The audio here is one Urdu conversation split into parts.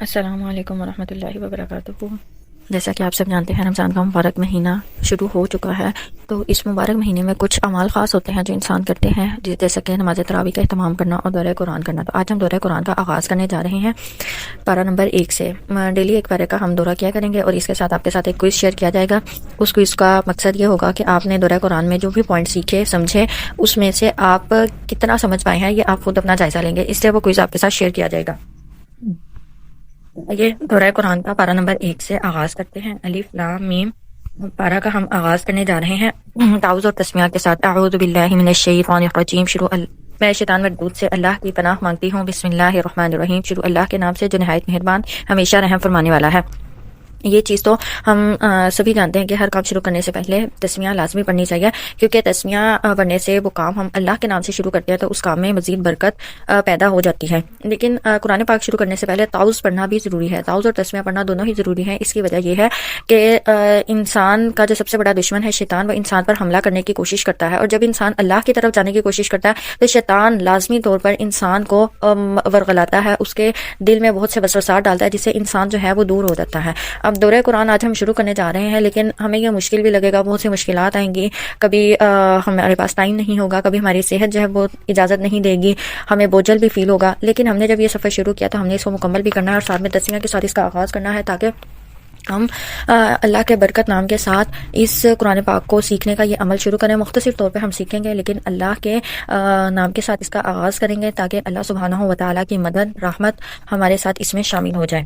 السلام علیکم ورحمۃ اللہ وبرکاتہ۔ جیسا کہ آپ سب جانتے ہیں، رمضان کا مبارک مہینہ شروع ہو چکا ہے، تو اس مبارک مہینے میں کچھ اعمال خاص ہوتے ہیں جو انسان کرتے ہیں، جیسا کہ نماز تراویح کا اہتمام کرنا اور دورہ قرآن کرنا۔ تو آج ہم دورہ قرآن کا آغاز کرنے جا رہے ہیں پارہ نمبر 1 سے۔ ڈیلی ایک پارے کا ہم دورہ کیا کریں گے، اور اس کے ساتھ آپ کے ساتھ ایک کوئز شیئر کیا جائے گا۔ اس کوئز کا مقصد یہ ہوگا کہ آپ نے دورہ قرآن میں جو بھی پوائنٹ سیکھے سمجھے، اس میں سے آپ کتنا سمجھ پائے ہیں، یہ آپ خود اپنا جائزہ لیں گے، اس لیے وہ کوئز آپ کے ساتھ شیئر کیا جائے گا۔ یہ دورہ قرآن کا پارہ نمبر 1 سے آغاز کرتے ہیں۔ الف لام میم پارہ کا ہم آغاز کرنے جا رہے ہیں تعوذ اور تسمیہ کے ساتھ۔ اعوذ باللہ من الشیطان الرجیم۔ میں شیطان مردود سے اللہ کی پناہ مانگتی ہوں۔ بسم اللہ الرحمن الرحیم۔ شروع اللہ کے نام سے جو نہایت مہربان ہمیشہ رحم فرمانے والا ہے۔ یہ چیز تو ہم سبھی جانتے ہیں کہ ہر کام شروع کرنے سے پہلے تسمیہ لازمی پڑھنی چاہیے، کیونکہ تسمیہ پڑھنے سے وہ کام ہم اللہ کے نام سے شروع کرتے ہیں تو اس کام میں مزید برکت پیدا ہو جاتی ہے۔ لیکن قرآن پاک شروع کرنے سے پہلے تعوذ پڑھنا بھی ضروری ہے۔ تعوذ اور تسمیہ پڑھنا دونوں ہی ضروری ہیں۔ اس کی وجہ یہ ہے کہ انسان کا جو سب سے بڑا دشمن ہے شیطان، وہ انسان پر حملہ کرنے کی کوشش کرتا ہے، اور جب انسان اللہ کی طرف جانے کی کوشش کرتا ہے تو شیطان لازمی طور پر انسان کو ورغلاتا ہے، اس کے دل میں بہت سے وسوسات ڈالتا ہے، جس سے انسان جو ہے وہ دور ہو جاتا ہے۔ اب دورہ قرآن آج ہم شروع کرنے جا رہے ہیں، لیکن ہمیں یہ مشکل بھی لگے گا، بہت سی مشکلات آئیں گی۔ کبھی ہمارے پاس ٹائم نہیں ہوگا، کبھی ہماری صحت جو ہے وہ اجازت نہیں دے گی، ہمیں بوجھل بھی فیل ہوگا، لیکن ہم نے جب یہ سفر شروع کیا تو ہم نے اس کو مکمل بھی کرنا ہے، اور ساتھ میں تسمیہ کے ساتھ اس کا آغاز کرنا ہے، تاکہ ہم اللہ کے برکت نام کے ساتھ اس قرآن پاک کو سیکھنے کا یہ عمل شروع کریں۔ مختصر طور پہ ہم سیکھیں گے، لیکن اللہ کے نام کے ساتھ اس کا آغاز کریں گے، تاکہ اللہ سبحانہ و تعالیٰ کی مدد رحمت ہمارے ساتھ اس میں شامل ہو جائے۔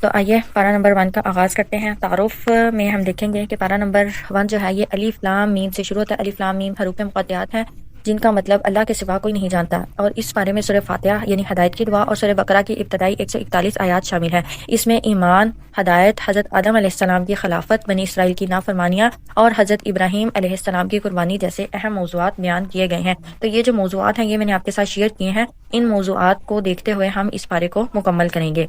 تو آئیے پارہ نمبر 1 کا آغاز کرتے ہیں۔ تعارف میں ہم دیکھیں گے کہ پارہ نمبر 1 جو ہے یہ الف لام میم سے شروع ہوتا ہے۔ الف لام میم حروف مقطعات ہیں، جن کا مطلب اللہ کے سوا کوئی نہیں جانتا، اور اس بارے میں سورہ فاتحہ یعنی ہدایت کی دعا اور سورہ بقرہ کی ابتدائی 141 آیات شامل ہیں۔ اس میں ایمان، ہدایت، حضرت آدم علیہ السلام کی خلافت، بنی اسرائیل کی نافرمانیاں اور حضرت ابراہیم علیہ السلام کی قربانی جیسے اہم موضوعات بیان کیے گئے ہیں۔ تو یہ جو موضوعات ہیں یہ میں نے آپ کے ساتھ شیئر کیے ہیں۔ ان موضوعات کو دیکھتے ہوئے ہم اس پارے کو مکمل کریں گے۔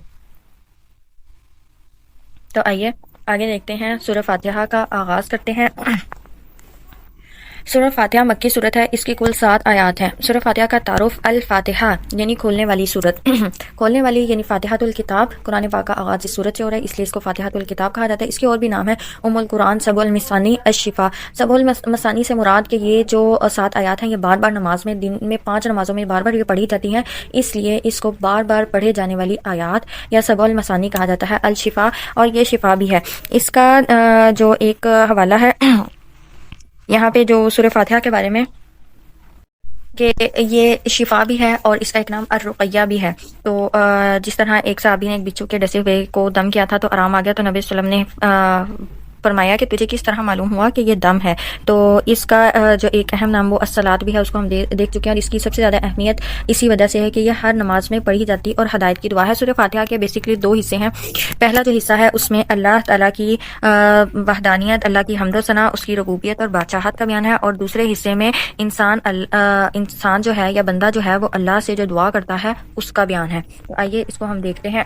تو آئیے آگے دیکھتے ہیں، سورہ فاتحہ کا آغاز کرتے ہیں۔ سورہ فاتحہ مکی صورت ہے، اس کی کل 7 آیات ہیں۔ سورہ فاتحہ کا تعارف الفاتحہ یعنی کھولنے والی صورت کھولنے والی یعنی فاتحۃ الکتاب۔ قرآن پاک کا آغاز اس صورت سے ہو رہا ہے، اس لیے اس کو فاتحۃ الکتاب کہا جاتا ہے۔ اس کے اور بھی نام ہے، ام القرآن، سبع المثانی، الشفا۔ سبع المثانی سے مراد کہ یہ جو 7 آیات ہیں یہ بار بار نماز میں، دن میں 5 نمازوں میں بار بار یہ پڑھی جاتی ہیں، اس لیے اس کو بار بار پڑھے جانے والی آیات یا سبع المثانی کہا جاتا ہے۔ الشفا، اور یہ شفا بھی ہے۔ اس کا جو ایک حوالہ ہے یہاں پہ جو سورہ فاتحہ کے بارے میں کہ یہ شفا بھی ہے، اور اس کا ایک نام الرقیہ بھی ہے۔ تو جس طرح ایک صحابی نے ایک بچھو کے ڈسے ہوئے کو دم کیا تھا تو آرام آ گیا، تو نبی صلی اللہ علیہ وسلم نے فرمایا کہ تجھے کس طرح معلوم ہوا کہ یہ دم ہے؟ تو اس کا جو ایک اہم نام وہ الصلاۃ بھی ہے، اس کو ہم دیکھ چکے ہیں، اور اس کی سب سے زیادہ اہمیت اسی وجہ سے ہے کہ یہ ہر نماز میں پڑھی جاتی اور ہدایت کی دعا ہے۔ سورہ فاتحہ کے بیسیکلی 2 حصے ہیں۔ پہلا جو حصہ ہے اس میں اللہ تعالیٰ کی وحدانیت، اللہ کی حمد و ثنا، اس کی ربوبیت اور بادشاہت کا بیان ہے، اور دوسرے حصے میں انسان جو ہے یا بندہ جو ہے وہ اللہ سے جو دعا کرتا ہے اس کا بیان ہے۔ تو آئیے اس کو ہم دیکھتے ہیں۔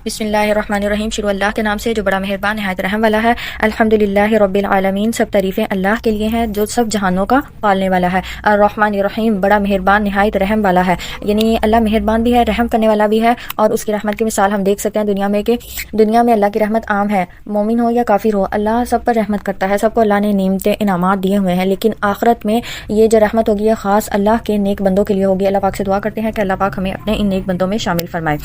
بسم اللہ الرحمن الرحیم۔ شروع اللہ کے نام سے جو بڑا مہربان نہایت رحم والا ہے۔ الحمدللہ رب العالمین، سب تعریفیں اللہ کے لیے ہیں جو سب جہانوں کا پالنے والا ہے۔ الرحمن الرحیم، بڑا مہربان نہایت رحم والا ہے، یعنی اللہ مہربان بھی ہے، رحم کرنے والا بھی ہے، اور اس کی رحمت کی مثال ہم دیکھ سکتے ہیں دنیا میں کہ دنیا میں اللہ کی رحمت عام ہے، مومن ہو یا کافر ہو، اللہ سب پر رحمت کرتا ہے، سب کو اللہ نے نعمتیں انعامات دیے ہوئے ہیں، لیکن آخرت میں یہ جو رحمت ہوگی یہ خاص اللہ کے نیک بندوں کے لیے ہوگی۔ اللہ پاک سے دعا کرتے ہیں کہ اللہ پاک ہمیں اپنے ان نیک بندوں میں شامل فرمائے۔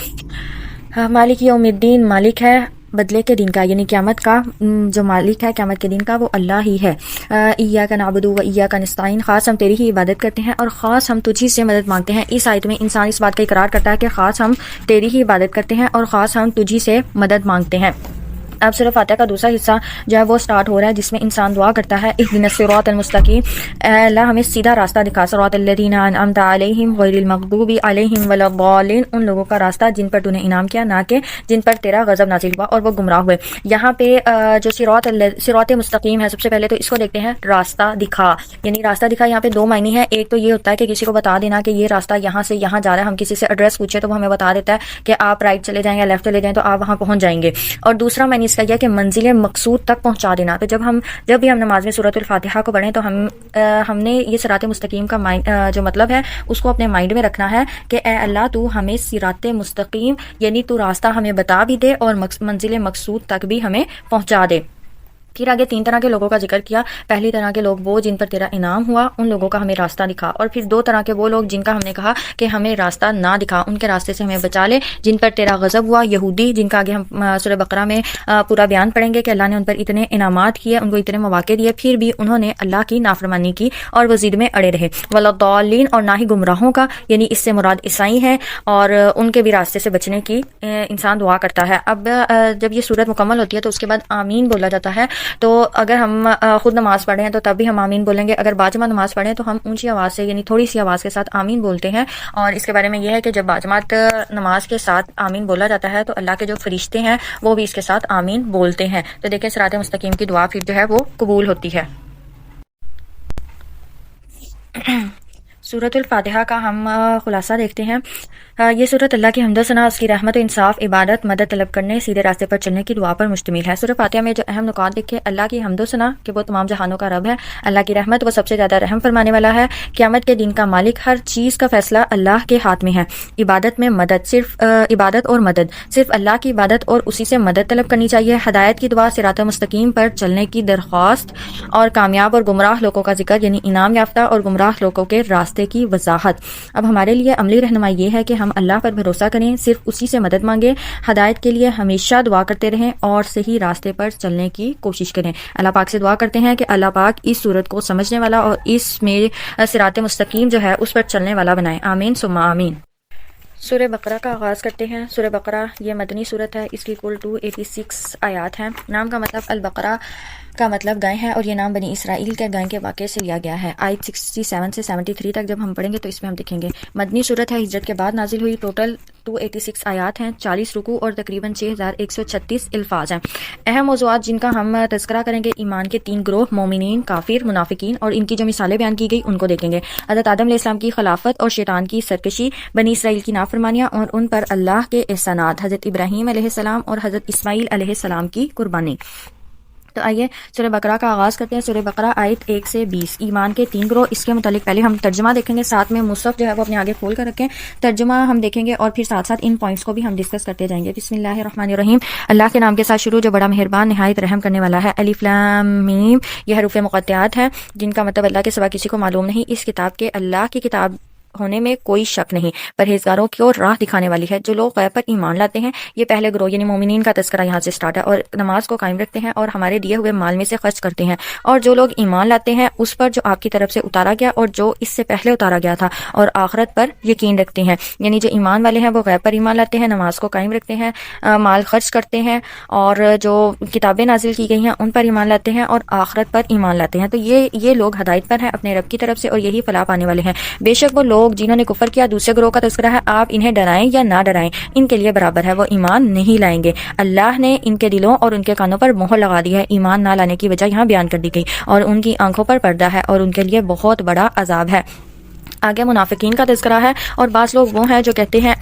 مالک یوم الدین، مالک ہے بدلے کے دن کا، یعنی قیامت کا جو مالک ہے قیامت کے دن کا وہ اللہ ہی ہے۔ ایاک نعبد و ایاک نستعین، خاص ہم تیری ہی عبادت کرتے ہیں اور خاص ہم تجھی سے مدد مانگتے ہیں۔ اس آیت میں انسان اس بات کا اقرار کرتا ہے کہ خاص ہم تیری ہی عبادت کرتے ہیں اور خاص ہم تجھی سے مدد مانگتے ہیں۔ اب سورہ فاتحہ کا دوسرا حصہ جو ہے وہ سٹارٹ ہو رہا ہے، جس میں انسان دعا کرتا ہے اہدنا الصراط المستقیم، اے اللہ ہمیں سیدھا راستہ دکھا، صراط الذین انعمت علیہم غیر المغضوب علیہم ولا الضالین، ان لوگوں کا راستہ جن پر تو نے انعام کیا، نہ کہ جن پر تیرا غضب نازل ہوا اور وہ گمراہ ہوئے۔ یہاں پہ جو صراط مستقیم ہے، سب سے پہلے تو اس کو دیکھتے ہیں، راستہ دکھا، یعنی راستہ دکھا یہاں پہ 2 معنی ہے۔ ایک تو یہ ہوتا ہے کہ کسی کو بتا دینا کہ یہ راستہ یہاں سے یہاں جا رہا ہے، ہم کسی سے ایڈریس پوچھے تو وہ ہمیں بتا دیتا ہے کہ آپ رائٹ چلے جائیں یا لیفٹ چلے جائیں تو آپ وہاں پہنچ جائیں گے۔ اور دوسرا معنی اس کا یہ کہ منزل مقصود تک پہنچا دینا. تو جب بھی ہم نماز میں سورۃ الفاتحہ کو پڑھیں تو ہم نے یہ صراط مستقیم کا جو مطلب ہے اس کو اپنے مائنڈ میں رکھنا ہے کہ اے اللہ تو ہمیں صراط مستقیم یعنی تو راستہ ہمیں بتا بھی دے اور منزل مقصود تک بھی ہمیں پہنچا دے. پھر آگے 3 طرح کے لوگوں کا ذکر کیا. پہلی طرح کے لوگ وہ جن پر تیرا انعام ہوا، ان لوگوں کا ہمیں راستہ دکھا. اور پھر 2 طرح کے وہ لوگ جن کا ہم نے کہا کہ ہمیں راستہ نہ دکھا، ان کے راستے سے ہمیں بچا لے. جن پر تیرا غضب ہوا، یہودی، جن کا آگے ہم سورہ بقرہ میں پورا بیان پڑھیں گے کہ اللہ نے ان پر اتنے انعامات کیے، ان کو اتنے مواقع دیے، پھر بھی انہوں نے اللہ کی نافرمانی کی اور وہ ضد میں اڑے رہے. والضالین، اور نہ ہی گمراہوں کا، یعنی اس سے مراد عیسائی ہیں اور ان کے بھی راستے سے بچنے کی انسان دعا کرتا ہے. اب جب یہ صورت مکمل ہوتی ہے تو اس کے بعد آمین بولا جاتا ہے. تو اگر ہم خود نماز پڑھیں ہیں تو تب بھی ہم آمین بولیں گے. اگر باجماعت نماز پڑھیں تو ہم اونچی آواز سے یعنی تھوڑی سی آواز کے ساتھ آمین بولتے ہیں. اور اس کے بارے میں یہ ہے کہ جب باجماعت نماز کے ساتھ آمین بولا جاتا ہے تو اللہ کے جو فرشتے ہیں وہ بھی اس کے ساتھ آمین بولتے ہیں. تو دیکھیں صراط مستقیم کی دعا پھر جو ہے وہ قبول ہوتی ہے. سورۃ الفاتحہ کا ہم خلاصہ دیکھتے ہیں. یہ سورت اللہ کی حمد و ثنا، اس کی رحمت و انصاف، عبادت، مدد طلب کرنے، سیدھے راستے پر چلنے کی دعا پر مشتمل ہے. سورہ فاتحہ میں جو اہم نکات دیکھے، اللہ کی حمد و ثنا کہ وہ تمام جہانوں کا رب ہے، اللہ کی رحمت وہ سب سے زیادہ رحم فرمانے والا ہے، قیامت کے دن کا مالک، ہر چیز کا فیصلہ اللہ کے ہاتھ میں ہے. عبادت میں مدد، صرف عبادت اور مدد، صرف اللہ کی عبادت اور اسی سے مدد طلب کرنی چاہیے. ہدایت کی دعا، صراط مستقیم پر چلنے کی درخواست، اور کامیاب اور گمراہ لوگوں کا ذکر یعنی انعام یافتہ اور گمراہ لوگوں کے راستے کی وضاحت. اب ہمارے لیے عملی رہنمائی یہ ہے کہ ہم اللہ پر بھروسہ کریں، صرف اسی سے مدد مانگیں، ہدایت کے لیے ہمیشہ دعا کرتے رہیں اور صحیح راستے پر چلنے کی کوشش کریں. اللہ پاک سے دعا کرتے ہیں کہ اللہ پاک اس صورت کو سمجھنے والا اور اس میں صراط مستقیم جو ہے اس پر چلنے والا بنائے. آمین ثم آمین. سورہ بقرہ کا آغاز کرتے ہیں. سورہ بقرہ یہ مدنی صورت ہے، اس کی کل 286 آیات ہیں. نام کا مطلب البقرہ کا مطلب گائے ہے اور یہ نام بنی اسرائیل کے گائے کے واقعے سے لیا گیا ہے. آیت 67 سے 73 تک جب ہم پڑھیں گے تو اس میں ہم دیکھیں گے. مدنی صورت ہے، ہجرت کے بعد نازل ہوئی. ٹوٹل 286 آیات ہیں، 40 رکوع اور تقریباً 6136 الفاظ ہیں. اہم موضوعات جن کا ہم تذکرہ کریں گے، ایمان کے 3 گروہ، مومنین، کافر، منافقین، اور ان کی جو مثالیں بیان کی گئی ان کو دیکھیں گے. حضرت آدم علیہ السلام کی خلافت اور شیطان کی سرکشی، بنی اسرائیل کی نافرمانیاں اور ان پر اللہ کے احسانات، حضرت ابراہیم علیہ السلام اور حضرت اسماعیل علیہ السلام کی قربانی. تو آئیے سورہ بقرہ کا آغاز کرتے ہیں. سورہ بقرہ آیت 1 سے 20. ایمان کے 3 گروہ، اس کے متعلق پہلے ہم ترجمہ دیکھیں گے، ساتھ میں مصحف جو ہے وہ اپنے آگے کھول کر رکھیں، ترجمہ ہم دیکھیں گے اور پھر ساتھ ساتھ ان پوائنٹس کو بھی ہم ڈسکس کرتے جائیں گے. بسم اللہ الرحمن الرحیم. اللہ کے نام کے ساتھ شروع جو بڑا مہربان نہایت رحم کرنے والا ہے. الف لام میم، یہ حروف مقطعات ہیں جن کا مطلب اللہ کے سوا کسی کو معلوم نہیں. اس کتاب کے اللہ کی کتاب ہونے میں کوئی شک نہیں، پرہیزگاروں کی اور راہ دکھانے والی ہے. جو لوگ غیب پر ایمان لاتے ہیں، یہ پہلے گروہ یعنی مومنین کا تذکرہ یہاں سے سٹارٹ ہے، اور نماز کو قائم رکھتے ہیں اور ہمارے دیے ہوئے مال میں سے خرچ کرتے ہیں. اور جو لوگ ایمان لاتے ہیں اس پر جو آپ کی طرف سے اتارا گیا اور جو اس سے پہلے اتارا گیا تھا، اور آخرت پر یقین رکھتے ہیں. یعنی جو ایمان والے ہیں وہ غیب پر ایمان لاتے ہیں، نماز کو قائم رکھتے ہیں، مال خرچ کرتے ہیں، اور جو کتابیں نازل کی گئی ہیں ان پر ایمان لاتے ہیں اور آخرت پر ایمان لاتے ہیں. تو یہ لوگ ہدایت پر ہیں اپنے رب کی طرف سے، اور یہی فلاح پانے والے ہیں. بے شک وہ لوگ جنہوں نے کفر کیا، دوسرے گروہ کا تذکرہ ہے، آپ انہیں ڈرائیں یا نہ ڈرائیں ان کے لیے برابر ہے، وہ ایمان نہیں لائیں گے. اللہ نے ان کے دلوں اور ان کے کانوں پر مہر لگا دی ہے. ایمان نہ لانے کی وجہ یہاں بیان کر دی گئی. اور ان کی آنکھوں پر پردہ ہے اور ان کے لیے بہت بڑا عذاب ہے. آگے منافقین کا تذکرہ ہے، اور بعض لوگ وہ ہیں جو کہتے ہیں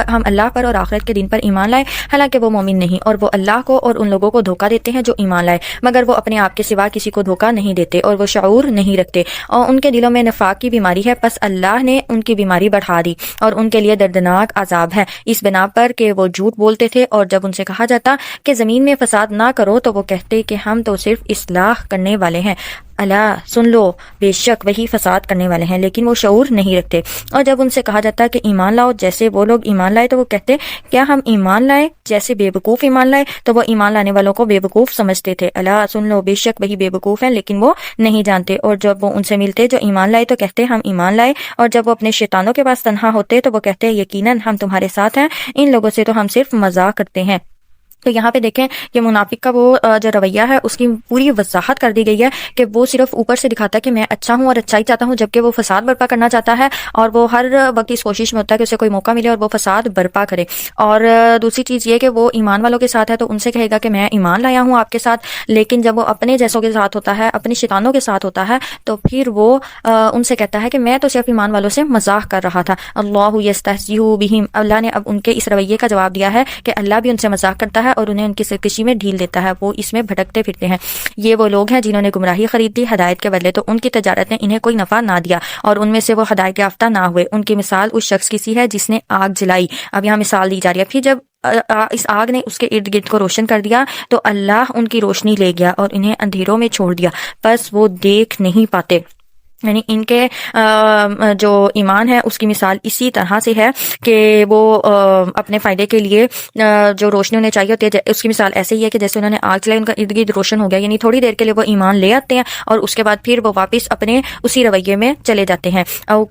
ہم اللہ پر اور آخرت کے دن پر ایمان لائے، حالانکہ وہ مومن نہیں، اور وہ اللہ کو اور ان لوگوں کو دھوکہ دیتے ہیں جو ایمان لائے، مگر وہ اپنے آپ کے سوا کسی کو دھوکہ نہیں دیتے اور وہ شعور نہیں رکھتے، اور ان کے دلوں میں نفاق کی بیماری ہے. پس اللہ نے ان کی بیماری بڑھا دی اور ان کے لیے دردناک عذاب ہے، اس بنا پر کہ وہ جھوٹ بولتے تھے. اور جب ان سے کہا جاتا کہ زمین میں فساد نہ کرو تو وہ کہتے کہ ہم تو صرف اصلاح کرنے والے ہیں. اللہ سن لو، بے شک وہی فساد کرنے والے ہیں، لیکن وہ شعور نہیں رکھتے. اور جب ان سے کہا جاتا کہ ایمان لاؤ جیسے وہ لوگ ایمان لائے تو وہ کہتے کیا ہم ایمان لائے جیسے بے وقوف ایمان لائے، تو وہ ایمان لانے والوں کو بے وقوف سمجھتے تھے. اللہ سن لو، بے شک وہی بے وقوف ہیں لیکن وہ نہیں جانتے. اور جب وہ ان سے ملتے جو ایمان لائے تو کہتے ہم ایمان لائے، اور جب وہ اپنے شیطانوں کے پاس تنہا ہوتے تو وہ کہتے یقیناً ہم تمہارے ساتھ ہیں، ان لوگوں سے تو ہم صرف مذاق کرتے ہیں. تو یہاں پہ دیکھیں کہ منافق کا وہ جو رویہ ہے اس کی پوری وضاحت کر دی گئی ہے کہ وہ صرف اوپر سے دکھاتا ہے کہ میں اچھا ہوں اور اچھائی چاہتا ہوں، جبکہ وہ فساد برپا کرنا چاہتا ہے، اور وہ ہر وقت اس کوشش میں ہوتا ہے کہ اسے کوئی موقع ملے اور وہ فساد برپا کرے. اور دوسری چیز یہ کہ وہ ایمان والوں کے ساتھ ہے تو ان سے کہے گا کہ میں ایمان لایا ہوں آپ کے ساتھ، لیکن جب وہ اپنے جیسوں کے ساتھ ہوتا ہے، اپنے شیطانوں کے ساتھ ہوتا ہے، تو پھر وہ ان سے کہتا ہے کہ میں تو صرف ایمان والوں سے مزاح کر رہا تھا. اللہ یستہزئ بہم، اللہ نے اب ان کے اس رویے کا جواب دیا ہے کہ اللہ بھی ان سے مزاح کرتا ہے اور انہیں ان کی سرکشی میں ڈھیل دیتا ہے، وہ اس میں بھٹکتے پھرتے ہیں۔ یہ وہ لوگ ہیں جنہوں نے گمراہی خرید دی ہدایت کے بدلے، تو ان کی تجارت نے انہیں کوئی نفع نہ دیا اور ان میں سے وہ ہدایت یافتہ نہ ہوئے۔ ان کی مثال اس شخص کی سی ہے جس نے آگ جلائی۔ اب یہاں مثال دی جا رہی ہے، پھر جب اس آگ نے اس کے ارد گرد کو روشن کر دیا تو اللہ ان کی روشنی لے گیا اور انہیں اندھیروں میں چھوڑ دیا، پس وہ دیکھ نہیں پاتے۔ یعنی ان کے جو ایمان ہے اس کی مثال اسی طرح سے ہے کہ وہ اپنے فائدے کے لیے جو روشنی انہیں چاہیے ہوتی ہے، اس کی مثال ایسے ہی ہے کہ جیسے انہوں نے آگ چلائی، ان کا ارد گرد روشن ہو گیا، یعنی تھوڑی دیر کے لیے وہ ایمان لے آتے ہیں اور اس کے بعد پھر وہ واپس اپنے اسی رویے میں چلے جاتے ہیں۔ او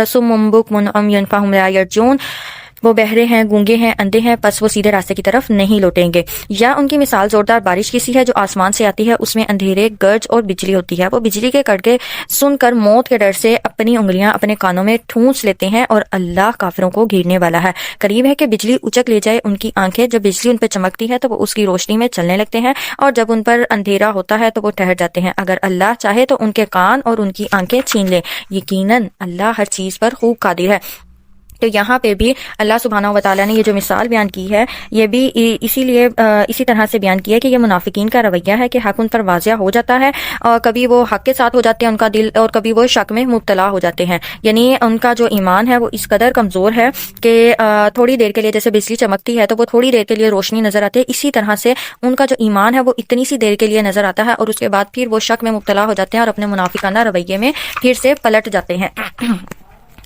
صم بکم عمی فہم لا یرجون، وہ بہرے ہیں، گونگے ہیں، اندھے ہیں، پس وہ سیدھے راستے کی طرف نہیں لوٹیں گے۔ یا ان کی مثال زوردار بارش کی سی ہے جو آسمان سے آتی ہے، اس میں اندھیرے، گرج اور بجلی ہوتی ہے۔ وہ بجلی کے کڑکے سن کر موت کے ڈر سے اپنی انگلیاں اپنے کانوں میں ٹھونس لیتے ہیں، اور اللہ کافروں کو گھیرنے والا ہے۔ قریب ہے کہ بجلی اچک لے جائے ان کی آنکھیں، جب بجلی ان پہ چمکتی ہے تو وہ اس کی روشنی میں چلنے لگتے ہیں، اور جب ان پر اندھیرا ہوتا ہے تو وہ ٹھہر جاتے ہیں۔ اگر اللہ چاہے تو ان کے کان اور ان کی آنکھیں چھین لے، یقیناً اللہ ہر چیز پر خوب قادر ہے۔ تو یہاں پہ بھی اللہ سبحانہ و تعالیٰ نے یہ جو مثال بیان کی ہے، یہ بھی اسی طرح سے بیان کی ہے کہ یہ منافقین کا رویہ ہے کہ حق ان پر واضح ہو جاتا ہے، اور کبھی وہ حق کے ساتھ ہو جاتے ہیں ان کا دل، اور کبھی وہ شک میں مبتلا ہو جاتے ہیں۔ یعنی ان کا جو ایمان ہے وہ اس قدر کمزور ہے کہ تھوڑی دیر کے لیے جیسے بجلی چمکتی ہے تو وہ تھوڑی دیر کے لیے روشنی نظر آتی ہے، اسی طرح سے ان کا جو ایمان ہے وہ اتنی سی دیر کے لیے نظر آتا ہے، اور اس کے بعد پھر وہ شک میں مبتلا ہو جاتے ہیں اور اپنے منافقانہ رویے میں پھر سے پلٹ جاتے ہیں۔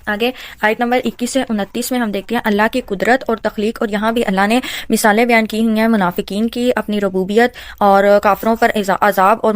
آگے آیت نمبر 21 سے 29 میں ہم دیکھتے ہیں اللہ کی قدرت اور تخلیق، اور یہاں بھی اللہ نے مثالیں بیان کی ہوئی ہیں منافقین کی، اپنی ربوبیت اور کافروں پر عذاب، اور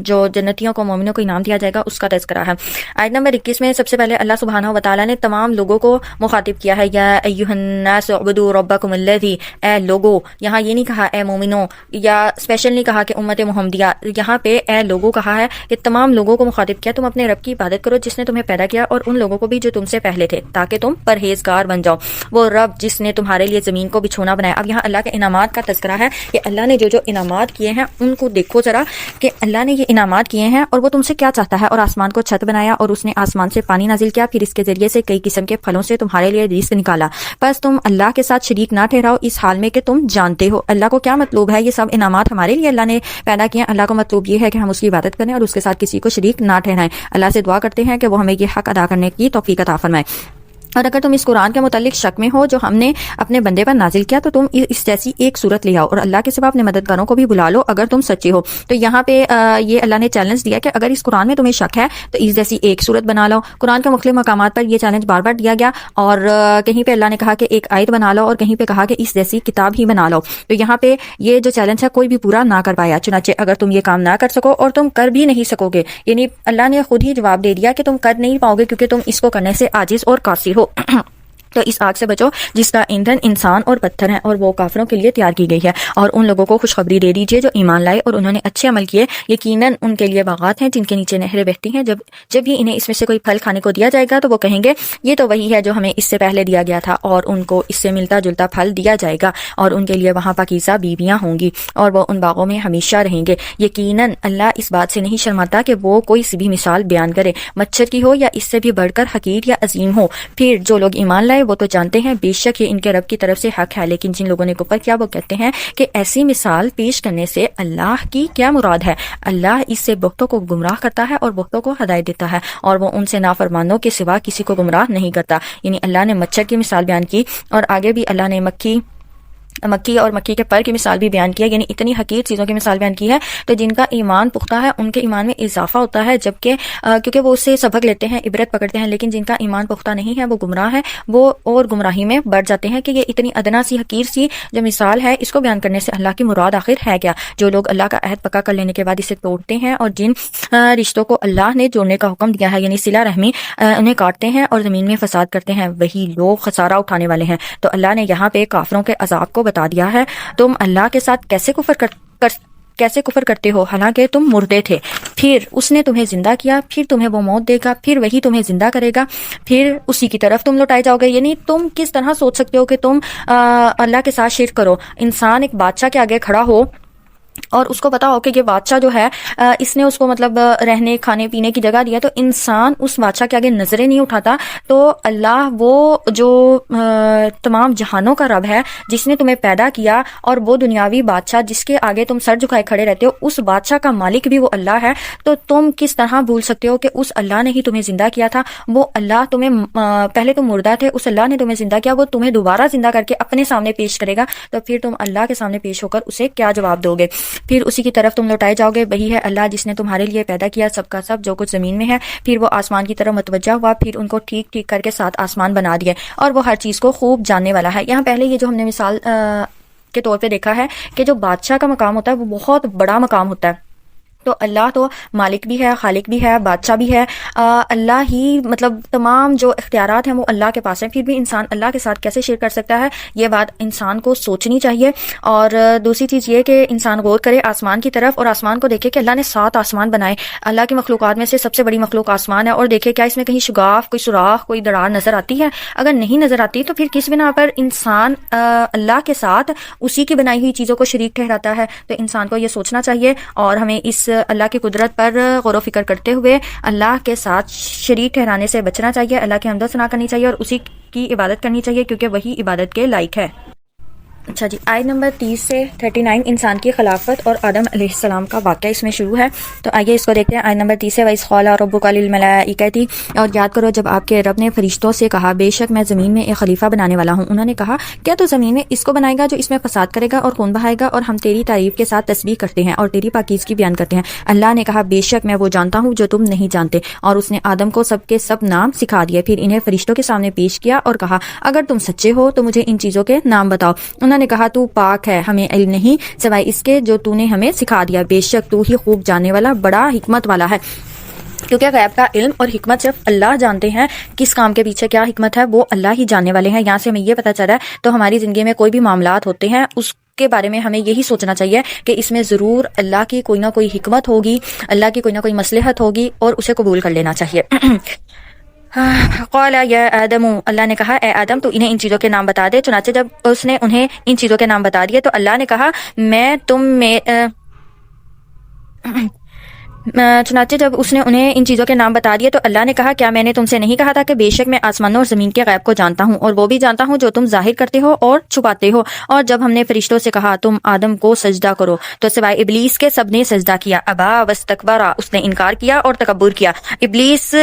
جو جنتیوں کو، مومنوں کو انعام دیا جائے گا اس کا تذکرہ ہے۔ آیت نمبر 21 میں سب سے پہلے اللہ سبحانہ و تعالیٰ نے تمام لوگوں کو مخاطب کیا ہے، یا ایھا الناس اعبدوا ربکم الذی، اے لوگو، یہاں یہ نہیں کہا اے مومنوں، یا اسپیشل نہیں کہا کہ امت محمدیہ، یہاں پہ اے لوگوں کہا ہے کہ تمام لوگوں کو مخاطب کیا، تم اپنے رب کی عبادت کرو جس نے تمہیں پیدا کیا، اور ان لوگوں کو بھی جو تم سے پہلے تھے، تاکہ تم پرہیزگار بن جاؤ۔ وہ رب جس نے تمہارے لیے زمین کو بچھونا بنایا۔ اب یہاں اللہ کے انعامات کا تذکرہ ہے کہ اللہ نے جو انعامات کیے ہیں ان کو دیکھو ذرا، کہ اللہ نے یہ انعامات کیے ہیں اور وہ تم سے کیا چاہتا ہے۔ اور آسمان کو چھت بنایا، اور اس نے آسمان سے پانی نازل کیا، پھر اس کے ذریعے سے کئی قسم کے پھلوں سے تمہارے لیے رزق نکالا، بس تم اللہ کے ساتھ شریک نہ ٹھہراؤ اس حال میں کہ تم جانتے ہو۔ اللہ کو کیا مطلوب ہے؟ یہ سب انعامات ہمارے لیے اللہ نے پیدا کیے ہیں۔ اللہ کو مطلوب یہ ہے کہ ہم اس کی عبادت کریں اور اس کے ساتھ کسی کو شریک نہ ٹھہرائیں۔ اللہ سے دعا کرتے ہیں کہ وہ ہمیں یہ حق ادا کرنے کی توفیق عطا فرمائے۔ اور اگر تم اس قرآن کے متعلق شک میں ہو جو ہم نے اپنے بندے پر نازل کیا، تو تم اس جیسی ایک صورت لے آؤ، اور اللہ کے سوا اپنے مددگاروں کو بھی بلا لو اگر تم سچے ہو۔ تو یہاں پہ یہ اللہ نے چیلنج دیا کہ اگر اس قرآن میں تمہیں شک ہے تو اس جیسی ایک صورت بنا لو۔ قرآن کے مختلف مقامات پر یہ چیلنج بار بار دیا گیا، اور کہیں پہ اللہ نے کہا کہ ایک آیت بنا لو، اور کہیں پہ کہا کہ اس جیسی کتاب ہی بنا لو۔ تو یہاں پہ یہ جو چیلنج ہے کوئی بھی پورا نہ کر پایا، چنانچہ اگر تم یہ کام نہ کر سکو اور تم کر بھی نہیں سکو گے، یعنی اللہ نے خود ہی جواب دے دیا کہ تم کر نہیں پاؤ گے کیونکہ تم اس کو کرنے سے عاجز اور قاصر ہو۔ تو اس آگ سے بچو جس کا ایندھن انسان اور پتھر ہیں، اور وہ کافروں کے لیے تیار کی گئی ہے، اور ان لوگوں کو خوشخبری دے دیجیے جو ایمان لائے اور انہوں نے اچھے عمل کیے، یقیناً ان کے لیے باغات ہیں جن کے نیچے نہریں بہتی ہیں، جب بھی انہیں اس میں سے کوئی پھل کھانے کو دیا جائے گا تو وہ کہیں گے یہ تو وہی ہے جو ہمیں اس سے پہلے دیا گیا تھا، اور ان کو اس سے ملتا جلتا پھل دیا جائے گا، اور ان کے لیے وہاں پاکیزہ بیویاں ہوں گی، اور وہ ان باغوں میں ہمیشہ رہیں گے۔ یقیناً اللہ اس بات سے نہیں شرماتا کہ وہ کوئی سی بھی مثال بیان کرے، مچھر کی ہو یا اس سے بھی بڑھ کر حقیر یا عظیم ہو۔ پھر جو لوگ ایمان لائے وہ تو جانتے ہیں بے شک یہ ان کے رب کی طرف سے حق ہے، لیکن جن لوگوں نے کفر کیا وہ کہتے ہیں کہ ایسی مثال پیش کرنے سے اللہ کی کیا مراد ہے؟ اللہ اس سے بہتوں کو گمراہ کرتا ہے اور بہتوں کو ہدایت دیتا ہے، اور وہ ان سے نافرمانوں کے سوا کسی کو گمراہ نہیں کرتا۔ یعنی اللہ نے مچھر کی مثال بیان کی، اور آگے بھی اللہ نے مکھی اور مکھی کے پر کی مثال بھی بیان کیا، یعنی اتنی حقیر چیزوں کی مثال بیان کی ہے۔ تو جن کا ایمان پختہ ہے ان کے ایمان میں اضافہ ہوتا ہے، جبکہ کیونکہ وہ اس سے سبق لیتے ہیں، عبرت پکڑتے ہیں، لیکن جن کا ایمان پختہ نہیں ہے وہ گمراہ ہے، وہ اور گمراہی میں بڑھ جاتے ہیں کہ یہ اتنی ادنا سی حقیر سی جو مثال ہے اس کو بیان کرنے سے اللہ کی مراد آخر ہے کیا؟ جو لوگ اللہ کا عہد پکا کر لینے کے بعد اسے توڑتے ہیں، اور جن رشتوں کو اللہ نے جوڑنے کا حکم دیا ہے یعنی صلہ رحمی، انہیں کاٹتے ہیں اور زمین میں فساد کرتے ہیں، وہی لوگ خسارہ اٹھانے والے ہیں۔ تو اللہ نے یہاں پہ کافروں کے عذاب کو بتا دیا ہے، تم اللہ کے ساتھ کیسے کفر کرتے ہو حالانکہ تم مردے تھے، پھر اس نے تمہیں زندہ کیا، پھر تمہیں وہ موت دے گا، پھر وہی تمہیں زندہ کرے گا، پھر اسی کی طرف تم لوٹائے جاؤ گے۔ یعنی تم کس طرح سوچ سکتے ہو کہ تم اللہ کے ساتھ شرک کرو؟ انسان ایک بادشاہ کے آگے کھڑا ہو اور اس کو پتا ہو کہ یہ بادشاہ جو ہے اس نے اس کو مطلب رہنے کھانے پینے کی جگہ دیا، تو انسان اس بادشاہ کے آگے نظریں نہیں اٹھاتا. تو اللہ وہ جو تمام جہانوں کا رب ہے جس نے تمہیں پیدا کیا، اور وہ دنیاوی بادشاہ جس کے آگے تم سر جھکائے کھڑے رہتے ہو، اس بادشاہ کا مالک بھی وہ اللہ ہے. تو تم کس طرح بھول سکتے ہو کہ اس اللہ نے ہی تمہیں زندہ کیا تھا؟ وہ اللہ تمہیں پہلے تم مردہ تھے، اس اللہ نے تمہیں زندہ کیا، وہ تمہیں دوبارہ زندہ کر کے اپنے سامنے پیش کرے گا. تو پھر تم اللہ کے سامنے پیش ہو کر اسے کیا جواب دو گے؟ پھر اسی کی طرف تم لوٹائے جاؤ گے. وہی ہے اللہ جس نے تمہارے لیے پیدا کیا سب کا سب جو کچھ زمین میں ہے. پھر وہ آسمان کی طرف متوجہ ہوا، پھر ان کو ٹھیک ٹھیک کر کے 7 آسمان بنا دیے، اور وہ ہر چیز کو خوب جاننے والا ہے. یہاں پہلے یہ جو ہم نے مثال کے طور پہ دیکھا ہے کہ جو بادشاہ کا مقام ہوتا ہے وہ بہت بڑا مقام ہوتا ہے. تو اللہ تو مالک بھی ہے، خالق بھی ہے، بادشاہ بھی ہے. اللہ ہی مطلب تمام جو اختیارات ہیں وہ اللہ کے پاس ہیں. پھر بھی انسان اللہ کے ساتھ کیسے شرک کر سکتا ہے؟ یہ بات انسان کو سوچنی چاہیے. اور دوسری چیز یہ کہ انسان غور کرے آسمان کی طرف، اور آسمان کو دیکھے کہ اللہ نے 7 آسمان بنائے. اللہ کی مخلوقات میں سے سب سے بڑی مخلوق آسمان ہے، اور دیکھے کیا اس میں کہیں شگاف، کوئی سوراخ، کوئی دراڑ نظر آتی ہے؟ اگر نہیں نظر آتی تو پھر کس بنا پر انسان اللہ کے ساتھ اسی کی بنائی ہوئی چیزوں کو شریک ٹھہراتا ہے؟ تو انسان کو یہ سوچنا چاہیے، اور ہمیں اس اللہ کی قدرت پر غور و فکر کرتے ہوئے اللہ کے ساتھ شریک ٹھہرانے سے بچنا چاہیے. اللہ کی حمد و ثنا کرنی چاہیے اور اسی کی عبادت کرنی چاہیے، کیونکہ وہی عبادت کے لائق ہے. اچھا جی، آیت نمبر 30 سے 39 انسان کی خلافت اور آدم علیہ السلام کا واقعہ اس میں شروع ہے. تو آئیے اس کو دیکھتے ہیں. آیت نمبر 30 سے وَإِذْ قَالَ رَبُّكَ لِلْمَلَائِكَةِ، اور یاد کرو جب آپ کے رب نے فرشتوں سے کہا بے شک میں زمین میں ایک خلیفہ بنانے والا ہوں. انہوں نے کہا کیا تو زمین میں اس کو بنائے گا جو اس میں فساد کرے گا اور خون بہائے گا؟ اور ہم تیری تعریف کے ساتھ تسبیح کرتے ہیں اور تیری پاکیزگی بیان کرتے ہیں. اللہ نے کہا بے شک میں وہ جانتا ہوں جو تم نہیں جانتے. اور اس نے آدم کو سب کے سب نام سکھا دیے، پھر انہیں فرشتوں کے سامنے پیش کیا اور کہا اگر تم سچے ہو تو مجھے ان چیزوں کے نام بتاؤ. انہوں نے کہا تو پاک ہے، ہمیں علم نہیں سوائے اس کے جو تو نے ہمیں سکھا دیا. بے شک تو ہی خوب جاننے والا بڑا حکمت والا ہے. کیونکہ غیب کا علم اور حکمت صرف اللہ جانتے ہیں. کس کام کے پیچھے کیا حکمت ہے وہ اللہ ہی جاننے والے ہیں. یہاں سے ہمیں یہ پتہ چل رہا ہے. تو ہماری زندگی میں کوئی بھی معاملات ہوتے ہیں اس کے بارے میں ہمیں یہی سوچنا چاہیے کہ اس میں ضرور اللہ کی کوئی نہ کوئی حکمت ہوگی، اللہ کی کوئی نہ کوئی مصلحت ہوگی، اور اسے قبول کر لینا چاہیے. قال یا آدم، اللہ نے کہا اے آدم تو انہیں ان چیزوں کے نام بتا دے. چنانچہ جب اس نے انہیں ان چیزوں کے نام بتا دیے تو اللہ نے کہا چنانچہ جب اس نے انہیں ان چیزوں کے نام بتا دیے تو اللہ نے کہا کیا میں نے تم سے نہیں کہا تھا کہ بے شک میں آسمانوں اور زمین کے غیب کو جانتا ہوں، اور وہ بھی جانتا ہوں جو تم ظاہر کرتے ہو اور چھپاتے ہو. اور جب ہم نے فرشتوں سے کہا تم آدم کو سجدہ کرو تو سوائے ابلیس کے سب نے سجدہ کیا. ابا واستکبر، اس نے انکار کیا اور تکبر کیا. ابلیس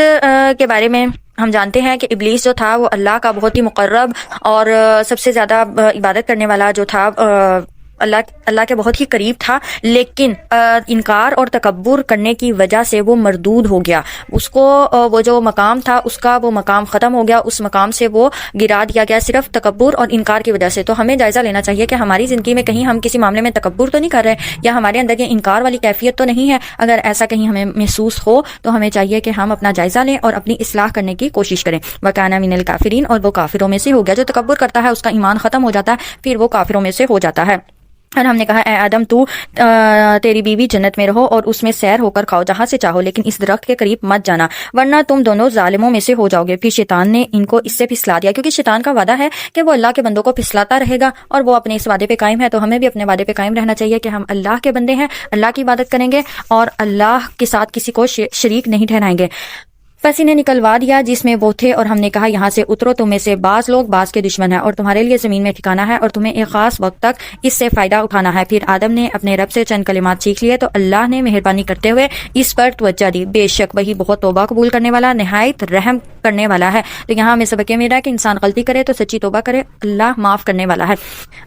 کے بارے میں ہم جانتے ہیں کہ ابلیس جو تھا وہ اللہ کا بہت ہی مقرب اور سب سے زیادہ عبادت کرنے والا جو تھا، اللہ کے بہت ہی قریب تھا، لیکن انکار اور تکبر کرنے کی وجہ سے وہ مردود ہو گیا. اس کو وہ جو مقام تھا اس کا وہ مقام ختم ہو گیا، اس مقام سے وہ گرا دیا گیا صرف تکبر اور انکار کی وجہ سے. تو ہمیں جائزہ لینا چاہیے کہ ہماری زندگی میں کہیں ہم کسی معاملے میں تکبر تو نہیں کر رہے، یا ہمارے اندر یہ انکار والی کیفیت تو نہیں ہے. اگر ایسا کہیں ہمیں محسوس ہو تو ہمیں چاہیے کہ ہم اپنا جائزہ لیں اور اپنی اصلاح کرنے کی کوشش کریں. وَكَانَ مِنَ الْكَافِرِينَ، اور وہ کافروں میں سے ہو گیا. جو تکبر کرتا ہے اس کا ایمان ختم ہو جاتا ہے، پھر وہ کافروں میں سے ہو جاتا ہے. اور ہم نے کہا اے آدم تو تیری بیوی جنت میں رہو اور اس میں سیر ہو کر کھاؤ جہاں سے چاہو، لیکن اس درخت کے قریب مت جانا ورنہ تم دونوں ظالموں میں سے ہو جاؤ گے. پھر شیطان نے ان کو اس سے پھسلا دیا، کیونکہ شیطان کا وعدہ ہے کہ وہ اللہ کے بندوں کو پھسلاتا رہے گا، اور وہ اپنے اس وعدے پہ قائم ہے. تو ہمیں بھی اپنے وعدے پہ قائم رہنا چاہیے کہ ہم اللہ کے بندے ہیں، اللہ کی عبادت کریں گے اور اللہ کے ساتھ کسی کو شریک نہیں ٹھہرائیں گے. پس انہیں نکلوا دیا جس میں وہ تھے، اور ہم نے کہا یہاں سے اترو، تم میں سے بعض لوگ بعض کے دشمن ہیں، اور تمہارے لیے زمین میں ٹھکانہ ہے اور تمہیں ایک خاص وقت تک اس سے فائدہ اٹھانا ہے. پھر آدم نے اپنے رب سے چند کلمات سیکھ لیے تو اللہ نے مہربانی کرتے ہوئے اس پر توجہ دی. بے شک وہی بہت توبہ قبول کرنے والا نہایت رحم کرنے والا ہے. تو یہاں ہمیں سبق یہ مل رہا ہے کہ انسان غلطی کرے تو سچی توبہ کرے، اللہ معاف کرنے والا ہے.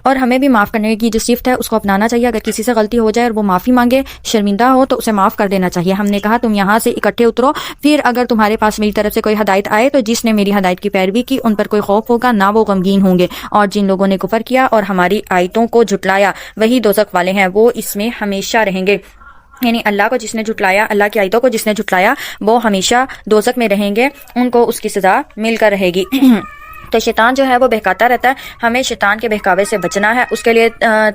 اور ہمیں بھی معاف کرنے کی جو صفت ہے اس کو اپنانا چاہیے. اگر کسی سے غلطی ہو جائے اور وہ معافی مانگے، شرمندہ ہو، تو اسے معاف کر دینا چاہیے. ہم نے کہا تم یہاں سے اکٹھے اترو، پھر اگر تمہارے پاس میری طرف سے کوئی ہدایت آئے تو جس نے میری ہدایت کی پیروی کی ان پر کوئی خوف ہوگا نہ وہ غمگین ہوں گے. اور جن لوگوں نے کفر کیا اور ہماری آیتوں کو جھٹلایا وہی دوزخ والے ہیں، وہ اس میں ہمیشہ رہیں گے. یعنی اللہ کو جس نے جھٹلایا، اللہ کی آیتوں کو جس نے جھٹلایا وہ ہمیشہ دوزخ میں رہیں گے، ان کو اس کی سزا مل کر رہے گی. تو شیطان جو ہے وہ بہکاتا رہتا ہے، ہمیں شیطان کے بہکاوے سے بچنا ہے. اس کے لیے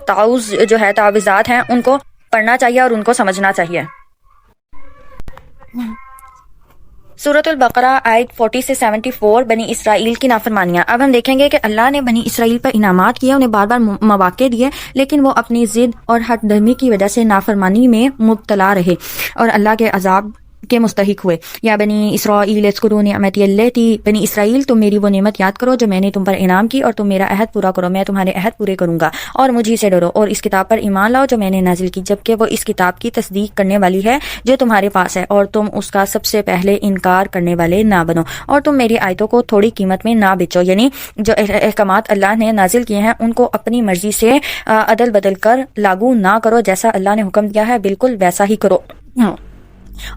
تعوذ جو ہے، تعویذات ہیں، ان کو پڑھنا چاہیے اور ان کو سمجھنا چاہیے. سورۃ البقرہ آیت 40 سے 74 بنی اسرائیل کی نافرمانیاں۔ اب ہم دیکھیں گے کہ اللہ نے بنی اسرائیل پر انعامات کیے، انہیں بار بار مواقع دیے، لیکن وہ اپنی ضد اور ہٹ دھرمی کی وجہ سے نافرمانی میں مبتلا رہے اور اللہ کے عذاب کے مستحق ہوئے۔ یا بنی اسرائیل اذکروا نعمتی التی، بنی اسرائیل تم میری وہ نعمت یاد کرو جو میں نے تم پر انعام کی، اور تم میرا عہد پورا کرو، میں تمہارے عہد پورے کروں گا، اور مجھے سے ڈرو، اور اس کتاب پر ایمان لاؤ جو میں نے نازل کی، جبکہ وہ اس کتاب کی تصدیق کرنے والی ہے جو تمہارے پاس ہے، اور تم اس کا سب سے پہلے انکار کرنے والے نہ بنو، اور تم میری آیتوں کو تھوڑی قیمت میں نہ بیچو، یعنی جو احکامات اللہ نے نازل کیے ہیں ان کو اپنی مرضی سے عدل بدل کر لاگو نہ کرو، جیسا اللہ نے حکم دیا ہے بالکل ویسا ہی کرو،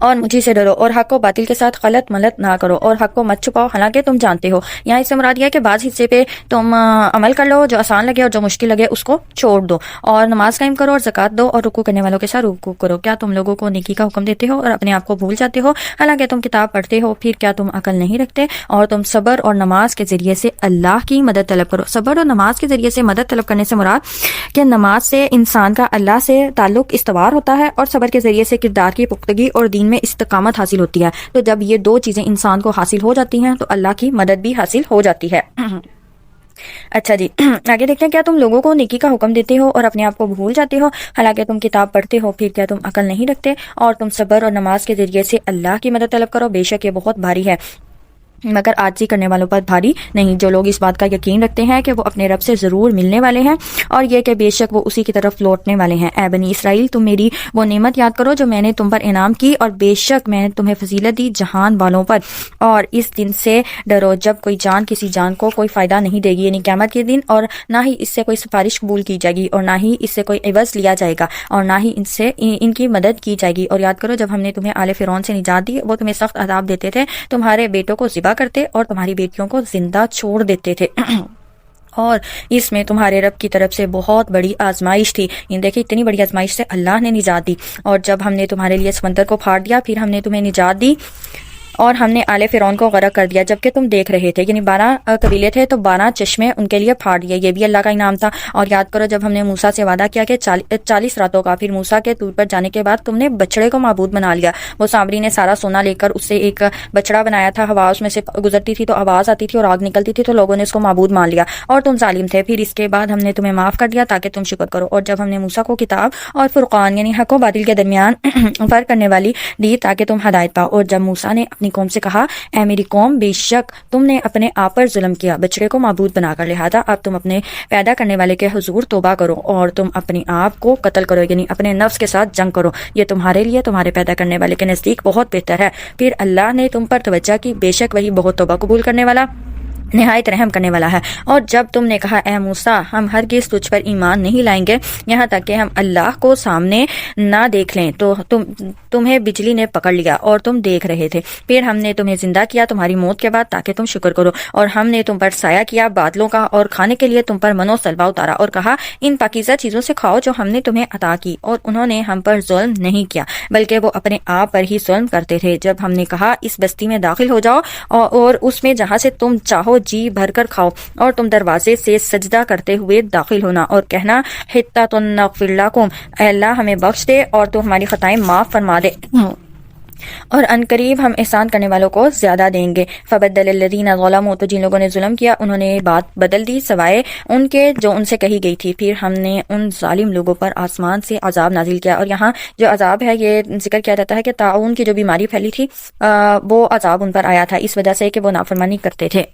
اور مجھے سے ڈرو، اور حق کو باطل کے ساتھ غلط ملت نہ کرو، اور حق کو مت چھپاؤ حالانکہ تم جانتے ہو۔ یہاں اس سے مراد یہ ہے کہ بعض حصے پہ تم عمل کر لو، جو آسان لگے اور جو مشکل لگے اس کو چھوڑ دو، اور نماز قائم کرو اور زکوٰۃ دو، اور رکوع کرنے والوں کے ساتھ رکوع کرو۔ کیا تم لوگوں کو نیکی کا حکم دیتے ہو اور اپنے آپ کو بھول جاتے ہو، حالانکہ تم کتاب پڑھتے ہو؟ پھر کیا تم عقل نہیں رکھتے؟ اور تم صبر اور نماز کے ذریعے سے اللہ کی مدد طلب کرو۔ صبر اور نماز کے ذریعے سے مدد طلب کرنے سے مراد کہ نماز سے انسان کا اللہ سے تعلق استوار ہوتا ہے، اور صبر کے ذریعے سے کردار کی پختگی اور دین میں استقامت حاصل ہوتی ہے۔ تو جب یہ دو چیزیں انسان کو حاصل ہو جاتی ہیں تو اللہ کی مدد بھی حاصل ہو جاتی ہے۔ اچھا جی، آگے دیکھتے ہیں، کیا تم لوگوں کو نیکی کا حکم دیتے ہو اور اپنے آپ کو بھول جاتے ہو، حالانکہ تم کتاب پڑھتے ہو؟ پھر کیا تم عقل نہیں رکھتے؟ اور تم صبر اور نماز کے ذریعے سے اللہ کی مدد طلب کرو، بے شک یہ بہت بھاری ہے مگر عاجزی کرنے والوں پر بھاری نہیں، جو لوگ اس بات کا یقین رکھتے ہیں کہ وہ اپنے رب سے ضرور ملنے والے ہیں، اور یہ کہ بے شک وہ اسی کی طرف لوٹنے والے ہیں۔ اے بنی اسرائیل تم میری وہ نعمت یاد کرو جو میں نے تم پر انعام کی، اور بے شک میں نے تمہیں فضیلت دی جہان والوں پر، اور اس دن سے ڈرو جب کوئی جان کسی جان کو کوئی فائدہ نہیں دے گی، یعنی قیامت کے دن، اور نہ ہی اس سے کوئی سفارش قبول کی جائے گی، اور نہ ہی اس سے کوئی عوض لیا جائے گا، اور نہ ہی ان کی مدد کی جائے گی۔ اور یاد کرو جب ہم نے تمہیں آل فرعون سے نجات دی، وہ تمہیں سخت عذاب دیتے تھے، تمہارے بیٹوں کو ذبح کرتے اور تمہاری بیٹیوں کو زندہ چھوڑ دیتے تھے اور اس میں تمہارے رب کی طرف سے بہت بڑی آزمائش تھی۔ دیکھیں اتنی بڑی آزمائش سے اللہ نے نجات دی، اور جب ہم نے تمہارے لیے سمندر کو پھاڑ دیا، پھر ہم نے تمہیں نجات دی اور ہم نے آل فرعون کو غرق کر دیا جبکہ تم دیکھ رہے تھے، یعنی 12 قبیلے تھے تو 12 چشمے ان کے لیے پھاڑ دیے، یہ بھی اللہ کا انعام تھا۔ اور یاد کرو جب ہم نے موسیٰ سے وعدہ کیا کہ 40 راتوں کا، پھر موسیٰ کے طور پر جانے کے بعد تم نے بچڑے کو معبود بنا لیا۔ وہ سامری نے سارا سونا لے کر اس سے ایک بچڑا بنایا تھا، ہوا اس میں سے گزرتی تھی تو آواز آتی تھی اور آگ نکلتی تھی، تو لوگوں نے اس کو معبود مان لیا اور تم ظالم تھے۔ پھر اس کے بعد ہم نے تمہیں معاف کر دیا تاکہ تم شکر کرو۔ اور جب ہم نے موسیٰ کو کتاب اور فرقان یعنی حق و باطل کے درمیان فرق کرنے والی دی تاکہ تم ہدایت پاؤ، اور جب موسیٰ نے اپنی قوم سے کہا اے میری قوم بے شک تم نے اپنے آپ پر ظلم کیا بچڑے کو معبود بنا کر، لہذا اب تم اپنے پیدا کرنے والے کے حضور توبہ کرو اور تم اپنے آپ کو قتل کرو، یعنی اپنے نفس کے ساتھ جنگ کرو، یہ تمہارے لیے تمہارے پیدا کرنے والے کے نزدیک بہت بہتر ہے۔ پھر اللہ نے تم پر توجہ کی، بے شک وہی بہت توبہ قبول کرنے والا نہایت رحم کرنے والا ہے۔ اور جب تم نے کہا اے موسیٰ ہم ہرگز تجھ پر ایمان نہیں لائیں گے یہاں تک کہ ہم اللہ کو سامنے نہ دیکھ لیں، تو تمہیں بجلی نے پکڑ لیا اور تم دیکھ رہے تھے، پھر ہم نے تمہیں زندہ کیا تمہاری موت کے بعد تاکہ تم شکر کرو، اور ہم نے تم پر سایہ کیا بادلوں کا اور کھانے کے لیے تم پر من و سلوا اتارا، اور کہا ان پاکیزہ چیزوں سے کھاؤ جو ہم نے تمہیں عطا کی، اور انہوں نے ہم پر ظلم نہیں کیا بلکہ وہ اپنے آپ پر ہی ظلم کرتے تھے۔ جب ہم نے کہا اس بستی میں داخل ہو جاؤ اور اس میں جہاں سے تم چاہو جی بھر کر کھاؤ، اور تم دروازے سے سجدہ کرتے ہوئے داخل ہونا اور کہنا حتۃ نغفر لکم، اے اللہ ہمیں بخش دے اور تو ہماری خطائیں معاف فرما دے، اور ان قریب ہم احسان کرنے والوں کو زیادہ دیں گے۔ فبدل الذین ظلموا، تو جن لوگوں نے ظلم کیا انہوں نے بات بدل دی سوائے ان کے جو ان سے کہی گئی تھی، پھر ہم نے ان ظالم لوگوں پر آسمان سے عذاب نازل کیا۔ اور یہاں جو عذاب ہے یہ ذکر کیا جاتا ہے کہ طاعون کی جو بیماری پھیلی تھی وہ عذاب ان پر آیا تھا اس وجہ سے کہ وہ نافرمانی کرتے تھے۔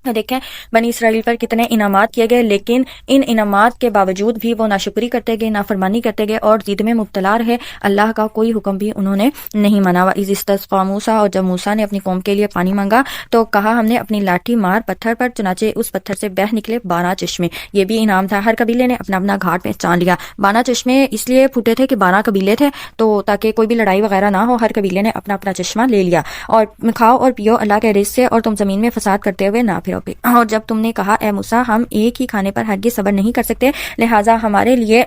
دیکھیں بنی اسرائیل پر کتنے انعامات کیے گئے، لیکن ان انعامات کے باوجود بھی وہ ناشکری کرتے گئے، نافرمانی کرتے گئے اور ضد میں مبتلا رہے، اللہ کا کوئی حکم بھی انہوں نے نہیں مانا۔ وَإِذِ اسْتَسْقَىٰ مُوسَىٰ، اور جب موسیٰ نے اپنی قوم کے لیے پانی مانگا تو کہا ہم نے اپنی لاٹھی مار پتھر پر، چنانچہ اس پتھر سے بہہ نکلے 12 چشمے، یہ بھی انعام تھا۔ ہر قبیلے نے اپنا اپنا گھاٹ پہچان لیا۔ 12 چشمے اس لیے پھوٹے تھے کہ 12 قبیلے تھے تو تاکہ کوئی بھی لڑائی وغیرہ نہ ہو، ہر قبیلے نے اپنا اپنا چشمہ لے لیا، اور کھاؤ اور پیو اللہ کے رزق سے اور تم زمین میں فساد کرتے ہوئے نہ پھرو۔ اور جب تم نے کہا اے موسیٰ ہم ایک ہی کھانے پر ہرگز صبر نہیں کر سکتے، لہٰذا ہمارے لیے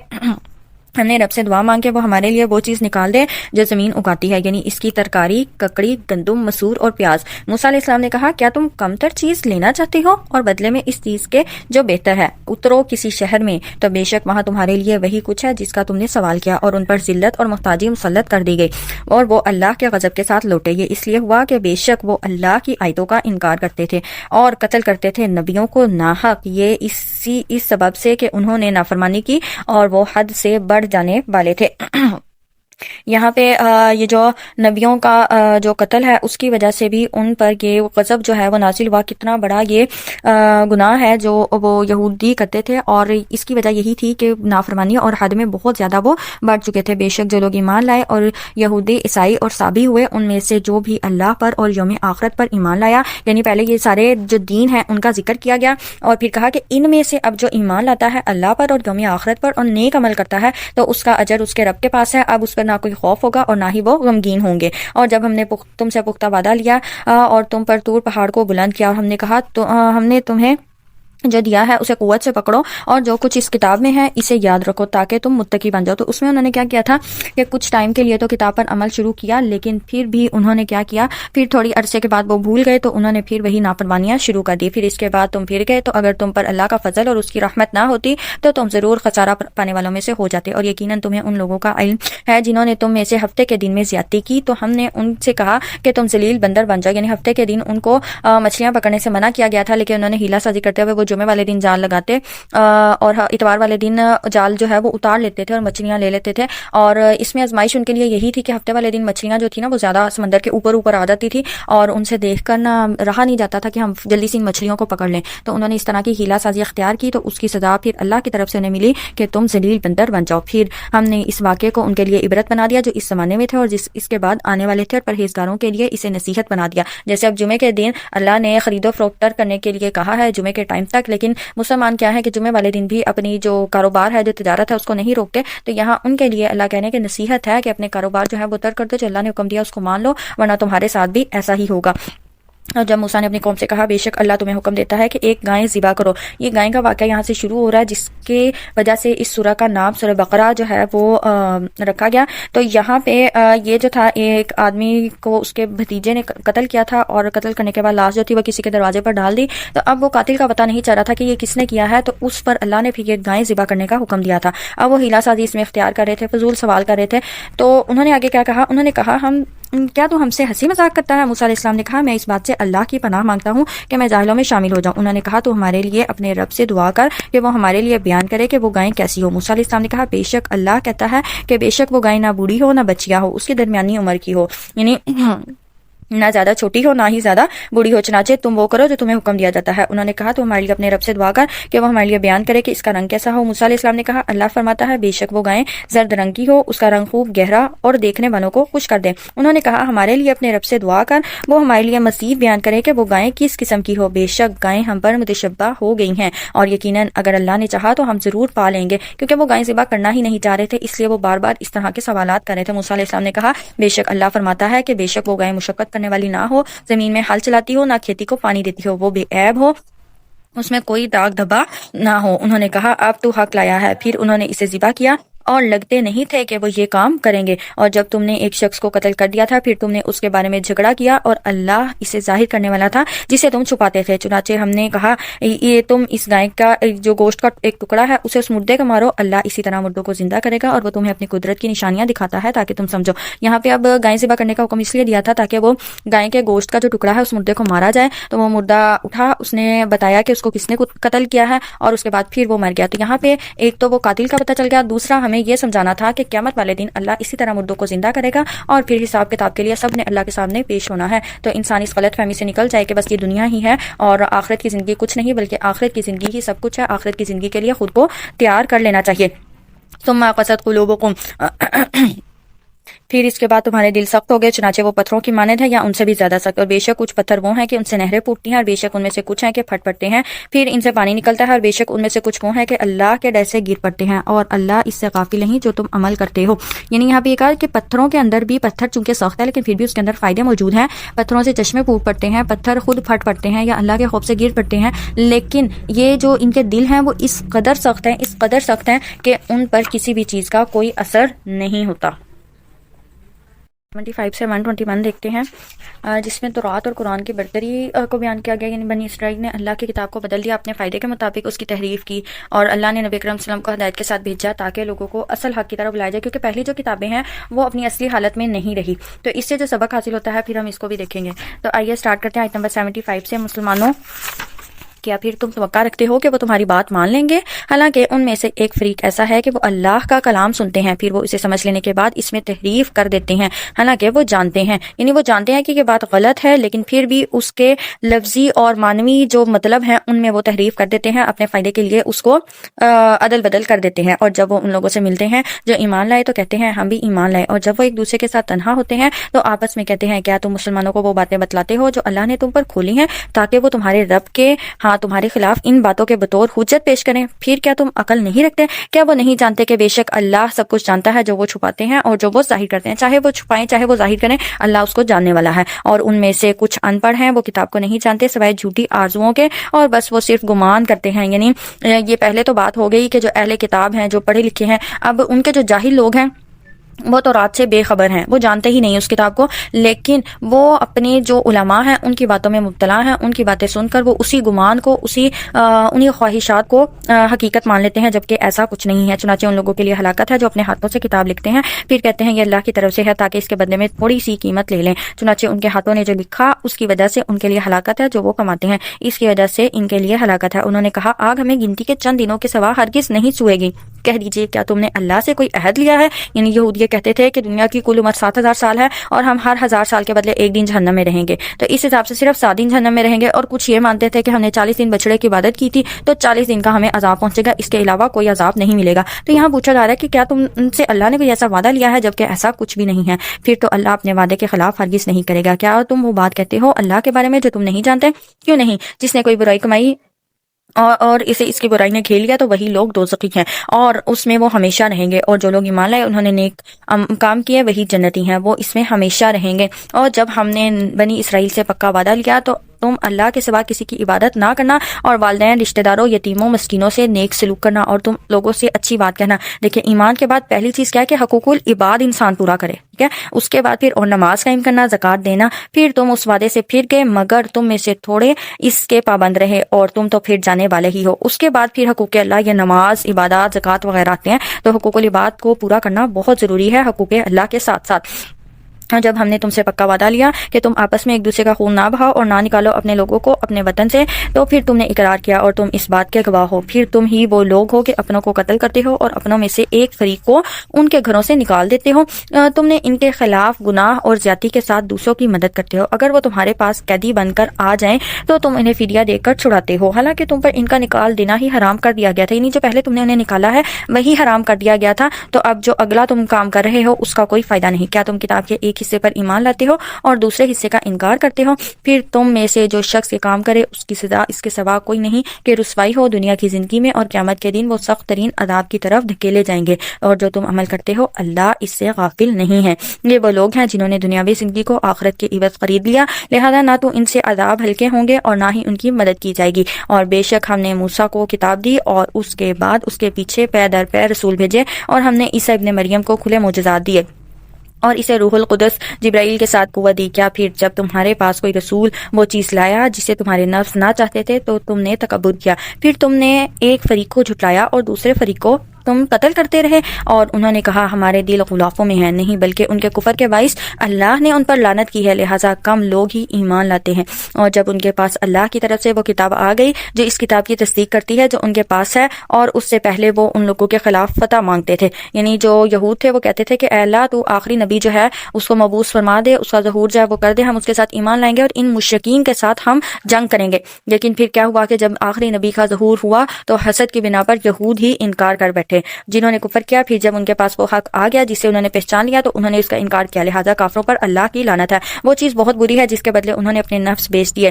ہم نے رب سے دعا مانگ کے وہ ہمارے لیے وہ چیز نکال دے جو زمین اگاتی ہے، یعنی اس کی ترکاری، ککڑی، گندم، مسور اور پیاز۔ موسیٰ علیہ السلام نے کہا کیا تم کم تر چیز لینا چاہتے ہو اور بدلے میں اس چیز کے جو بہتر ہے؟ اترو کسی شہر میں تو بے شک وہاں تمہارے لیے وہی کچھ ہے جس کا تم نے سوال کیا، اور ان پر ذلت اور محتاجی مسلط کر دی گئی اور وہ اللہ کے غضب کے ساتھ لوٹے۔ یہ اس لیے ہوا کہ بے شک وہ اللہ کی آیتوں کا انکار کرتے تھے اور قتل کرتے تھے نبیوں کو ناحق، یہ اس سبب سے کہ انہوں نے نافرمانی کی اور وہ حد سے بڑھ جانے والے تھے۔ یہاں پہ یہ جو نبیوں کا جو قتل ہے اس کی وجہ سے بھی ان پر یہ غضب جو ہے وہ نازل ہوا۔ کتنا بڑا یہ گناہ ہے جو وہ یہودی کرتے تھے، اور اس کی وجہ یہی تھی کہ نافرمانی اور حد میں بہت زیادہ وہ بڑھ چکے تھے۔ بے شک جو لوگ ایمان لائے اور یہودی، عیسائی اور صابی ہوئے، ان میں سے جو بھی اللہ پر اور یوم آخرت پر ایمان لایا، یعنی پہلے یہ سارے جو دین ہیں ان کا ذکر کیا گیا اور پھر کہا کہ ان میں سے اب جو ایمان لاتا ہے اللہ پر اور یوم آخرت پر اور نیک عمل کرتا ہے تو اس کا اجر اس کے رب کے پاس ہے، اب اس پر نہ کوئی خوف ہوگا اور نہ ہی وہ غمگین ہوں گے۔ اور جب ہم نے تم سے پختہ وعدہ لیا اور تم پر طور پہاڑ کو بلند کیا اور ہم نے کہا تو ہم نے تمہیں جو دیا ہے اسے قوت سے پکڑو اور جو کچھ اس کتاب میں ہے اسے یاد رکھو تاکہ تم متقی بن جاؤ، تو اس میں انہوں نے کیا کیا تھا کہ کچھ ٹائم کے لیے تو کتاب پر عمل شروع کیا، لیکن پھر بھی انہوں نے کیا کیا، پھر تھوڑی عرصے کے بعد وہ بھول گئے تو انہوں نے پھر وہی نافرمانیاں شروع کر دی۔ پھر اس کے بعد تم پھر گئے تو اگر تم پر اللہ کا فضل اور اس کی رحمت نہ ہوتی تو تم ضرور خسارہ پانے والوں میں سے ہو جاتے، اور یقیناً تمہیں ان لوگوں کا علم ہے جنہوں نے تم میں سے ہفتے کے دن میں زیادتی کی تو ہم نے ان سے کہا کہ تم ذلیل بندر بن جاؤ، یعنی ہفتے کے دن ان کو مچھلیاں پکڑنے سے منع کیا گیا تھا، لیکن انہوں نے ہیلا سازی کرتے ہوئے وہ جمعے والے دن جال لگاتے اور اتوار والے دن جال جو ہے وہ اتار لیتے تھے اور مچھلیاں لے لیتے تھے، اور اس میں آزمائش ان کے لیے یہی تھی کہ ہفتے والے دن مچھلیاں جو تھی نا وہ زیادہ سمندر کے اوپر آ جاتی تھی اور ان سے دیکھ کر نہ رہا نہیں جاتا تھا کہ ہم جلدی سے ان مچھلیوں کو پکڑ لیں، تو انہوں نے اس طرح کی ہیلا سازی اختیار کی تو اس کی سزا پھر اللہ کی طرف سے انہیں ملی کہ تم ذلیل بندر بن جاؤ۔ پھر ہم نے اس واقعے کو ان کے لیے عبرت بنا دیا جو اس زمانے میں تھے اور اس کے بعد آنے والے تھے، اور پرہیزگاروں کے لیے اسے نصیحت بنا دیا۔ جیسے اب جمعے کے دن اللہ نے خرید و فروخت کرنے کے لیے کہا ہے جمعے کے ٹائم تک، لیکن مسلمان کیا ہے کہ جمعے والے دن بھی اپنی جو کاروبار ہے، جو تجارت ہے، اس کو نہیں روکتے، تو یہاں ان کے لیے اللہ کہنے کی نصیحت ہے کہ اپنے کاروبار جو ہے وہ ترک کر دو، جو اللہ نے حکم دیا اس کو مان لو ورنہ تمہارے ساتھ بھی ایسا ہی ہوگا۔ اور جب موسیٰ نے اپنی قوم سے کہا بے شک اللہ تمہیں حکم دیتا ہے کہ ایک گائے ذبح کرو، یہ گائے کا واقعہ یہاں سے شروع ہو رہا ہے جس کی وجہ سے اس سورہ کا نام سورہ بقرہ جو ہے وہ رکھا گیا۔ تو یہاں پہ یہ جو تھا ایک آدمی کو اس کے بھتیجے نے قتل کیا تھا اور قتل کرنے کے بعد لاش جو تھی وہ کسی کے دروازے پر ڈال دی، تو اب وہ قاتل کا پتہ نہیں چل رہا تھا کہ یہ کس نے کیا ہے، تو اس پر اللہ نے پھر یہ گائے ذبح کرنے کا حکم دیا تھا۔ اب وہ ہیلا سازی اس میں اختیار کر رہے تھے، فضول سوال کر رہے تھے، تو انہوں نے آگے کیا کہا، انہوں نے کہا کیا تو ہم سے ہنسی مذاق کرتا ہے؟ موسیٰ علیہ السلام نے کہا میں اس بات سے اللہ کی پناہ مانگتا ہوں کہ میں جاہلوں میں شامل ہو جاؤں۔ انہوں نے کہا تو ہمارے لیے اپنے رب سے دعا کر کہ وہ ہمارے لیے بیان کرے کہ وہ گائیں کیسی ہو۔ موسیٰ علیہ السلام نے کہا بے شک اللہ کہتا ہے کہ بے شک وہ گائیں نہ بوڑھی ہو نہ بچیا ہو، اس کی درمیانی عمر کی ہو، یعنی نہ زیادہ چھوٹی ہو نہ ہی زیادہ بوڑھی ہو، چنانچہ تم وہ کرو جو تمہیں حکم دیا جاتا ہے۔ انہوں نے کہا تو ہمارے لیے اپنے رب سے دعا کر کہ وہ ہمارے لیے بیان کرے کہ اس کا رنگ کیسا ہو۔ موسیٰ علیہ السلام نے کہا اللہ فرماتا ہے بے شک وہ گائیں زرد رنگ کی ہو، اس کا رنگ خوب گہرا اور دیکھنے والوں کو خوش کر دے۔ انہوں نے کہا ہمارے لیے اپنے رب سے دعا کر وہ ہمارے لیے مزید بیان کرے کہ وہ گائیں کس قسم کی ہو، بے شک گائیں ہم پر متشبہ ہو گئی ہیں اور یقیناً اگر اللہ نے چاہا تو ہم ضرور پا لیں گے، کیونکہ وہ گائیں ذبح کرنا ہی نہیں چاہ رہے تھے، اس لیے وہ بار بار اس طرح کے سوالات کر رہے تھے۔ موسیٰ علیہ السلام نے کہا بے شک اللہ فرماتا ہے کہ بے شک وہ گائیں مشقت کرنے والی نہ ہو، زمین میں ہل چلاتی ہو، نہ کھیتی کو پانی دیتی ہو، وہ بے عیب ہو، اس میں کوئی داغ دھبا نہ ہو۔ انہوں نے کہا اب تو حق لایا ہے۔ پھر انہوں نے اسے ذبح کیا اور لگتے نہیں تھے کہ وہ یہ کام کریں گے، اور جب تم نے ایک شخص کو قتل کر دیا تھا پھر تم نے اس کے بارے میں جھگڑا کیا اور اللہ اسے ظاہر کرنے والا تھا جسے تم چھپاتے تھے، چنانچہ ہم نے کہا یہ تم اس گائے کا جو گوشت کا ایک ٹکڑا ہے اسے اس مردے کا مارو، اللہ اسی طرح مردوں کو زندہ کرے گا اور وہ تمہیں اپنی قدرت کی نشانیاں دکھاتا ہے تاکہ تم سمجھو۔ یہاں پہ اب گائے ذبح کرنے کا حکم اس لیے دیا تھا تاکہ وہ گائے کے گوشت کا جو ٹکڑا ہے اس مردے کو مارا جائے، تو وہ مردہ اٹھا، اس نے بتایا کہ اس کو کس نے قتل کیا ہے اور اس کے بعد پھر وہ مر گیا۔ تو یہاں پہ ایک تو وہ قاتل کا پتہ چل گیا، دوسرا ہمیں یہ سمجھانا تھا کہ قیامت والے دن اللہ اسی طرح مردوں کو زندہ کرے گا اور پھر حساب کتاب کے لیے سب نے اللہ کے سامنے پیش ہونا ہے۔ تو انسان اس غلط فہمی سے نکل جائے کہ بس یہ دنیا ہی ہے اور آخرت کی زندگی کچھ نہیں، بلکہ آخرت کی زندگی ہی سب کچھ ہے۔ آخرت کی زندگی کے لیے خود کو تیار کر لینا چاہیے۔ ثم قست قلوبکم پھر اس کے بعد تمہارے دل سخت ہو گئے، چنانچہ وہ پتھروں کی مانند ہے یا ان سے بھی زیادہ سخت، اور بے شک کچھ پتھر وہ ہیں کہ ان سے نہریں پھوٹتی ہیں، اور بے شک ان میں سے کچھ ہیں کہ پھٹ پڑتے ہیں، پھر ان سے پانی نکلتا ہے، اور بے شک ان میں سے کچھ وہ ہیں کہ اللہ کے ڈر سے گر پڑتے ہیں، اور اللہ اس سے غافل نہیں جو تم عمل کرتے ہو۔ یعنی یہاں پہ یہ کہا کہ پتھروں کے اندر بھی، پتھر چونکہ سخت ہے لیکن پھر بھی اس کے اندر فائدے موجود ہیں، پتھروں سے چشمے پھوٹ پڑتے ہیں، پتھر خود پھٹ پڑتے ہیں یا اللہ کے خوف سے گر پڑتے ہیں، لیکن یہ جو ان کے دل ہیں وہ اس قدر سخت ہیں، اس قدر سخت ہیں کہ ان پر کسی بھی چیز کا کوئی اثر نہیں ہوتا۔ 25 سے 121 دیکھتے ہیں، جس میں تورات اور قرآن کی برتری کو بیان کیا گیا، یعنی بنی اسرائیل نے اللہ کی کتاب کو بدل دیا، اپنے فائدے کے مطابق اس کی تحریف کی، اور اللہ نے نبی اکرم صلی اللہ علیہ وسلم کو ہدایت کے ساتھ بھیجا تاکہ لوگوں کو اصل حق کی طرف بلایا جائے، کیونکہ پہلی جو کتابیں ہیں وہ اپنی اصلی حالت میں نہیں رہی، تو اس سے جو سبق حاصل ہوتا ہے پھر ہم اس کو بھی دیکھیں گے۔ تو آئیے سٹارٹ کرتے ہیں آیت نمبر 75 سے۔ مسلمانوں، کیا پھر تم توقع رکھتے ہو کہ وہ تمہاری بات مان لیں گے؟ حالانکہ ان میں سے ایک فریق ایسا ہے کہ وہ اللہ کا کلام سنتے ہیں، پھر وہ اسے سمجھ لینے کے بعد اس میں تحریف کر دیتے ہیں، حالانکہ وہ جانتے ہیں، یعنی وہ جانتے ہیں کہ یہ بات غلط ہے، لیکن پھر بھی اس کے لفظی اور معنوی جو مطلب ہیں ان میں وہ تحریف کر دیتے ہیں، اپنے فائدے کے لیے اس کو عدل بدل کر دیتے ہیں۔ اور جب وہ ان لوگوں سے ملتے ہیں جو ایمان لائے تو کہتے ہیں ہم بھی ایمان لائے، اور جب وہ ایک دوسرے کے ساتھ تنہا ہوتے ہیں تو آپس میں کہتے ہیں کیا تم مسلمانوں کو وہ باتیں بتلاتے ہو جو اللہ نے تم پر کھولی ہیں تاکہ وہ تمہارے رب کے تمہارے خلاف ان باتوں کے بطور حجت پیش کریں؟ پھر کیا تم عقل نہیں رکھتے؟ کیا وہ نہیں جانتے کہ بے شک اللہ سب کچھ جانتا ہے، جو وہ چھپاتے ہیں اور جو وہ ظاہر کرتے ہیں، چاہے وہ چھپائیں چاہے وہ ظاہر کریں، اللہ اس کو جاننے والا ہے۔ اور ان میں سے کچھ ان پڑھ ہیں، وہ کتاب کو نہیں جانتے سوائے جھوٹی آرزوؤں کے، اور بس وہ صرف گمان کرتے ہیں۔ یعنی یہ پہلے تو بات ہو گئی کہ جو اہل کتاب ہیں، جو پڑھے لکھے ہیں، اب ان کے جو جاہل لوگ ہیں وہ تو رات سے بے خبر ہیں، وہ جانتے ہی نہیں اس کتاب کو، لیکن وہ اپنے جو علماء ہیں ان کی باتوں میں مبتلا ہیں، ان کی باتیں سن کر وہ اسی گمان کو، انہی خواہشات کو حقیقت مان لیتے ہیں، جبکہ ایسا کچھ نہیں ہے۔ چنانچہ ان لوگوں کے لیے ہلاکت ہے جو اپنے ہاتھوں سے کتاب لکھتے ہیں، پھر کہتے ہیں یہ اللہ کی طرف سے ہے تاکہ اس کے بدلے میں تھوڑی سی قیمت لے لیں، چنانچہ ان کے ہاتھوں نے جو لکھا اس کی وجہ سے ان کے لیے ہلاکت ہے جو وہ کماتے ہیں، اس کی وجہ سے ان کے لیے ہلاکت ہے۔ انہوں نے کہا آگ ہمیں گنتی کے چند دنوں کے سوا ہرگز نہیں چھوئے گی۔ کہہ دیجئے کیا تم نے اللہ سے کوئی عہد لیا ہے؟ یعنی یہود یہ کہتے تھے کہ دنیا کی کل عمر 7000 سال ہے اور ہم ہر 1000 سال کے بدلے ایک دن جہنم میں رہیں گے، تو اس حساب سے صرف 7 دن جہنم میں رہیں گے، اور کچھ یہ مانتے تھے کہ ہم نے 40 دن بچڑے کی عبادت کی تھی تو 40 دن کا ہمیں عذاب پہنچے گا، اس کے علاوہ کوئی عذاب نہیں ملے گا۔ تو یہاں پوچھا جا رہا ہے کہ کیا تم ان سے اللہ نے کوئی ایسا وعدہ لیا ہے؟ جبکہ ایسا کچھ بھی نہیں ہے، پھر تو اللہ اپنے وعدے کے خلاف ہرگز نہیں کرے گا۔ کیا تم وہ بات کہتے ہو اللہ کے بارے میں جو تم نہیں جانتے؟ کیوں نہیں؟ جس نے کوئی برائی کمائی اور اسے اس کی برائی نے کھیل لیا تو وہی لوگ دوزخی ہیں اور اس میں وہ ہمیشہ رہیں گے، اور جو لوگ ایمان لائے انہوں نے نیک کام کیے وہی جنتی ہیں، وہ اس میں ہمیشہ رہیں گے۔ اور جب ہم نے بنی اسرائیل سے پکا وعدہ لیا تو تم اللہ کے سوا کسی کی عبادت نہ کرنا، اور والدین، رشتہ داروں، یتیموں، مسکینوں سے نیک سلوک کرنا، اور تم لوگوں سے اچھی بات کہنا۔ دیکھیں ایمان کے بعد پہلی چیز کیا ہے کہ حقوق العباد انسان پورا کرے، ٹھیک ہے؟ اس کے بعد پھر اور نماز قائم کرنا، زکوٰۃ دینا، پھر تم اس وعدے سے پھر گئے مگر تم میں سے تھوڑے اس کے پابند رہے اور تم تو پھر جانے والے ہی ہو۔ اس کے بعد پھر حقوق اللہ، یہ نماز، عبادات، زکوٰۃ وغیرہ آتے ہیں، تو حقوق العباد کو پورا کرنا بہت ضروری ہے حقوق اللہ کے ساتھ ساتھ۔ جب ہم نے تم سے پکا وعدہ لیا کہ تم آپس میں ایک دوسرے کا خون نہ بہاؤ اور نہ نکالو اپنے لوگوں کو اپنے وطن سے، تو پھر تم نے اقرار کیا اور تم اس بات کے گواہ ہو، پھر تم ہی وہ لوگ ہو کہ اپنوں کو قتل کرتے ہو اور اپنوں میں سے ایک فریق کو ان کے گھروں سے نکال دیتے ہو، تم نے ان کے خلاف گناہ اور زیادتی کے ساتھ دوسروں کی مدد کرتے ہو۔ اگر وہ تمہارے پاس قیدی بن کر آ جائیں تو تم انہیں فدیہ دے کر چھڑاتے ہو، حالانکہ تم پر ان کا نکال دینا ہی حرام کر دیا گیا تھا، یعنی جو پہلے تم نے انہیں نکالا ہے وہی حرام کر دیا گیا تھا، تو اب جو اگلا تم کام کر رہے ہو اس کا کوئی فائدہ نہیں۔ کیا تم کتاب کے ایک حصے پر ایمان لاتے ہو اور دوسرے حصے کا انکار کرتے ہو؟ پھر تم میں سے جو شخص یہ کام کرے اس کی سزا اس کے سوا کوئی نہیں کہ رسوائی ہو دنیا کی زندگی میں، اور قیامت کے دن وہ سخت ترین عذاب کی طرف دھکیلے جائیں گے، اور جو تم عمل کرتے ہو اللہ اس سے غافل نہیں ہے۔ یہ وہ لوگ ہیں جنہوں نے دنیاوی زندگی کو آخرت کے عوض خرید لیا، لہذا نہ تو ان سے عذاب ہلکے ہوں گے اور نہ ہی ان کی مدد کی جائے گی۔ اور بے شک ہم نے موسیٰ کو کتاب دی اور اس کے بعد اس کے پیچھے پے در پے رسول بھیجے، اور ہم نے عیسیٰ ابن مریم کو کھلے معجزات دیے اور اسے روح القدس جبرائیل کے ساتھ قوت دی۔ کیا پھر جب تمہارے پاس کوئی رسول وہ چیز لایا جسے تمہارے نفس نہ چاہتے تھے تو تم نے تکبر کیا، پھر تم نے ایک فریق کو جھٹلایا اور دوسرے فریق کو تم قتل کرتے رہے، اور انہوں نے کہا ہمارے دل غلافوں میں ہیں، نہیں بلکہ ان کے کفر کے باعث اللہ نے ان پر لعنت کی ہے، لہٰذا کم لوگ ہی ایمان لاتے ہیں۔ اور جب ان کے پاس اللہ کی طرف سے وہ کتاب آ گئی جو اس کتاب کی تصدیق کرتی ہے جو ان کے پاس ہے، اور اس سے پہلے وہ ان لوگوں کے خلاف فتح مانگتے تھے، یعنی جو یہود تھے وہ کہتے تھے کہ اے اللہ تو آخری نبی جو ہے اس کو مبعوث فرما دے، اس کا ظہور جو ہے وہ کر دے، ہم اس کے ساتھ ایمان لائیں گے اور ان مشرکین کے ساتھ ہم جنگ کریں گے۔ لیکن پھر کیا ہوا کہ جب آخری نبی کا ظہور ہوا تو حسد کی بنا پر یہود ہی انکار کر بیٹھے۔ تھے جنہوں نے کفر کیا، پھر جب ان کے پاس وہ حق آ گیا جسے انہوں نے پہچان لیا تو انہوں نے اس کا انکار کیا، لہٰذا کافروں پر اللہ کی لعنت ہے، وہ چیز بہت بری ہے جس کے بدلے انہوں نے اپنے نفس بیچ دیے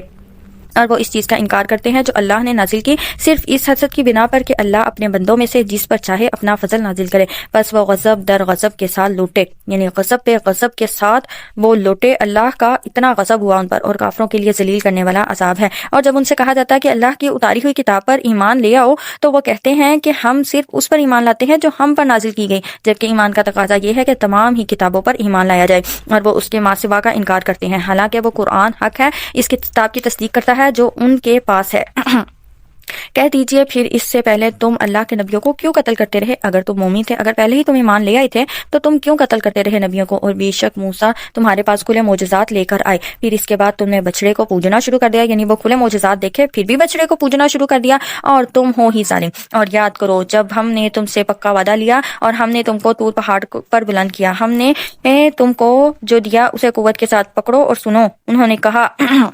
اور وہ اس چیز کا انکار کرتے ہیں جو اللہ نے نازل کی، صرف اس حسد کی بنا پر کہ اللہ اپنے بندوں میں سے جس پر چاہے اپنا فضل نازل کرے، بس وہ غضب در غضب کے ساتھ لوٹے، یعنی غضب پہ غضب کے ساتھ وہ لوٹے، اللہ کا اتنا غضب ہوا ان پر، اور کافروں کے لیے ذلیل کرنے والا عذاب ہے۔ اور جب ان سے کہا جاتا ہے کہ اللہ کی اتاری ہوئی کتاب پر ایمان لے آؤ تو وہ کہتے ہیں کہ ہم صرف اس پر ایمان لاتے ہیں جو ہم پر نازل کی گئی، جبکہ ایمان کا تقاضا یہ ہے کہ تمام ہی کتابوں پر ایمان لایا جائے، اور وہ اس کے ما سوا کا انکار کرتے ہیں، حالانکہ وہ قرآن حق ہے، اس کتاب کی تصدیق کرتا ہے جو ان کے پاس ہے۔ کہہ دیجئے پھر اس سے پہلے تم اللہ کے نبیوں کو کیوں قتل کرتے رہے؟ اگر تم مومن تھے، اگر پہلے ہی تم ایمان لے آئے تھے تو تم کیوں قتل کرتے رہے نبیوں کو؟ اور بے شک موسیٰ تمہارے پاس کھلے معجزات لے کر آئے، پھر اس کے بعد تم نے بچڑے کو پوجنا شروع کر دیا، یعنی وہ کھلے معجزات دیکھے پھر بھی بچڑے کو پوجنا شروع کر دیا، اور تم ہو ہی ظالم۔ اور یاد کرو جب ہم نے تم سے پکا وعدہ لیا اور ہم نے تم کو طور پہاڑ پر بلند کیا، ہم نے تم کو جو دیا اسے قوت کے ساتھ پکڑو اور سنو۔ انہوں نے کہا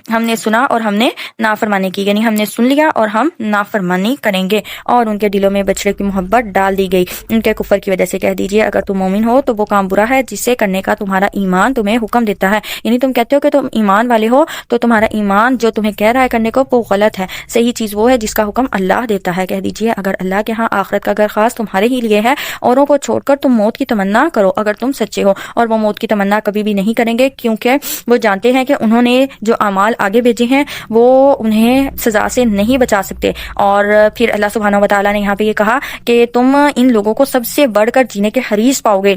ہم نے سنا اور ہم نے نافرمانی کی، یعنی ہم نے سن لیا اور ہم نافرمانی کریں گے، اور ان کے دلوں میں بچڑے کی محبت ڈال دی گئی ان کے کفر کی وجہ سے۔ کہہ دیجئے اگر تم مومن ہو تو وہ کام برا ہے جسے کرنے کا تمہارا ایمان تمہیں حکم دیتا ہے، یعنی تم کہتے ہو کہ تم ایمان والے ہو تو تمہارا ایمان جو تمہیں کہہ رہا ہے کرنے کو وہ غلط ہے، صحیح چیز وہ ہے جس کا حکم اللہ دیتا ہے۔ کہہ دیجئے اگر اللہ کے ہاں آخرت کا گھر خاص تمہارے ہی لیے ہے، اوروں کو چھوڑ کر تم موت کی تمنا کرو اگر تم سچے ہو، اور وہ موت کی تمنا کبھی بھی نہیں کریں گے کیونکہ وہ جانتے ہیں کہ انہوں نے جو اعمال آگے بھیجے ہیں وہ انہیں سزا سے نہیں بچا سکتے۔ اور پھر اللہ سبحانہ و تعالیٰ نے یہاں پہ یہ کہا کہ تم ان لوگوں کو سب سے بڑھ کر جینے کے حریص پاؤ گے،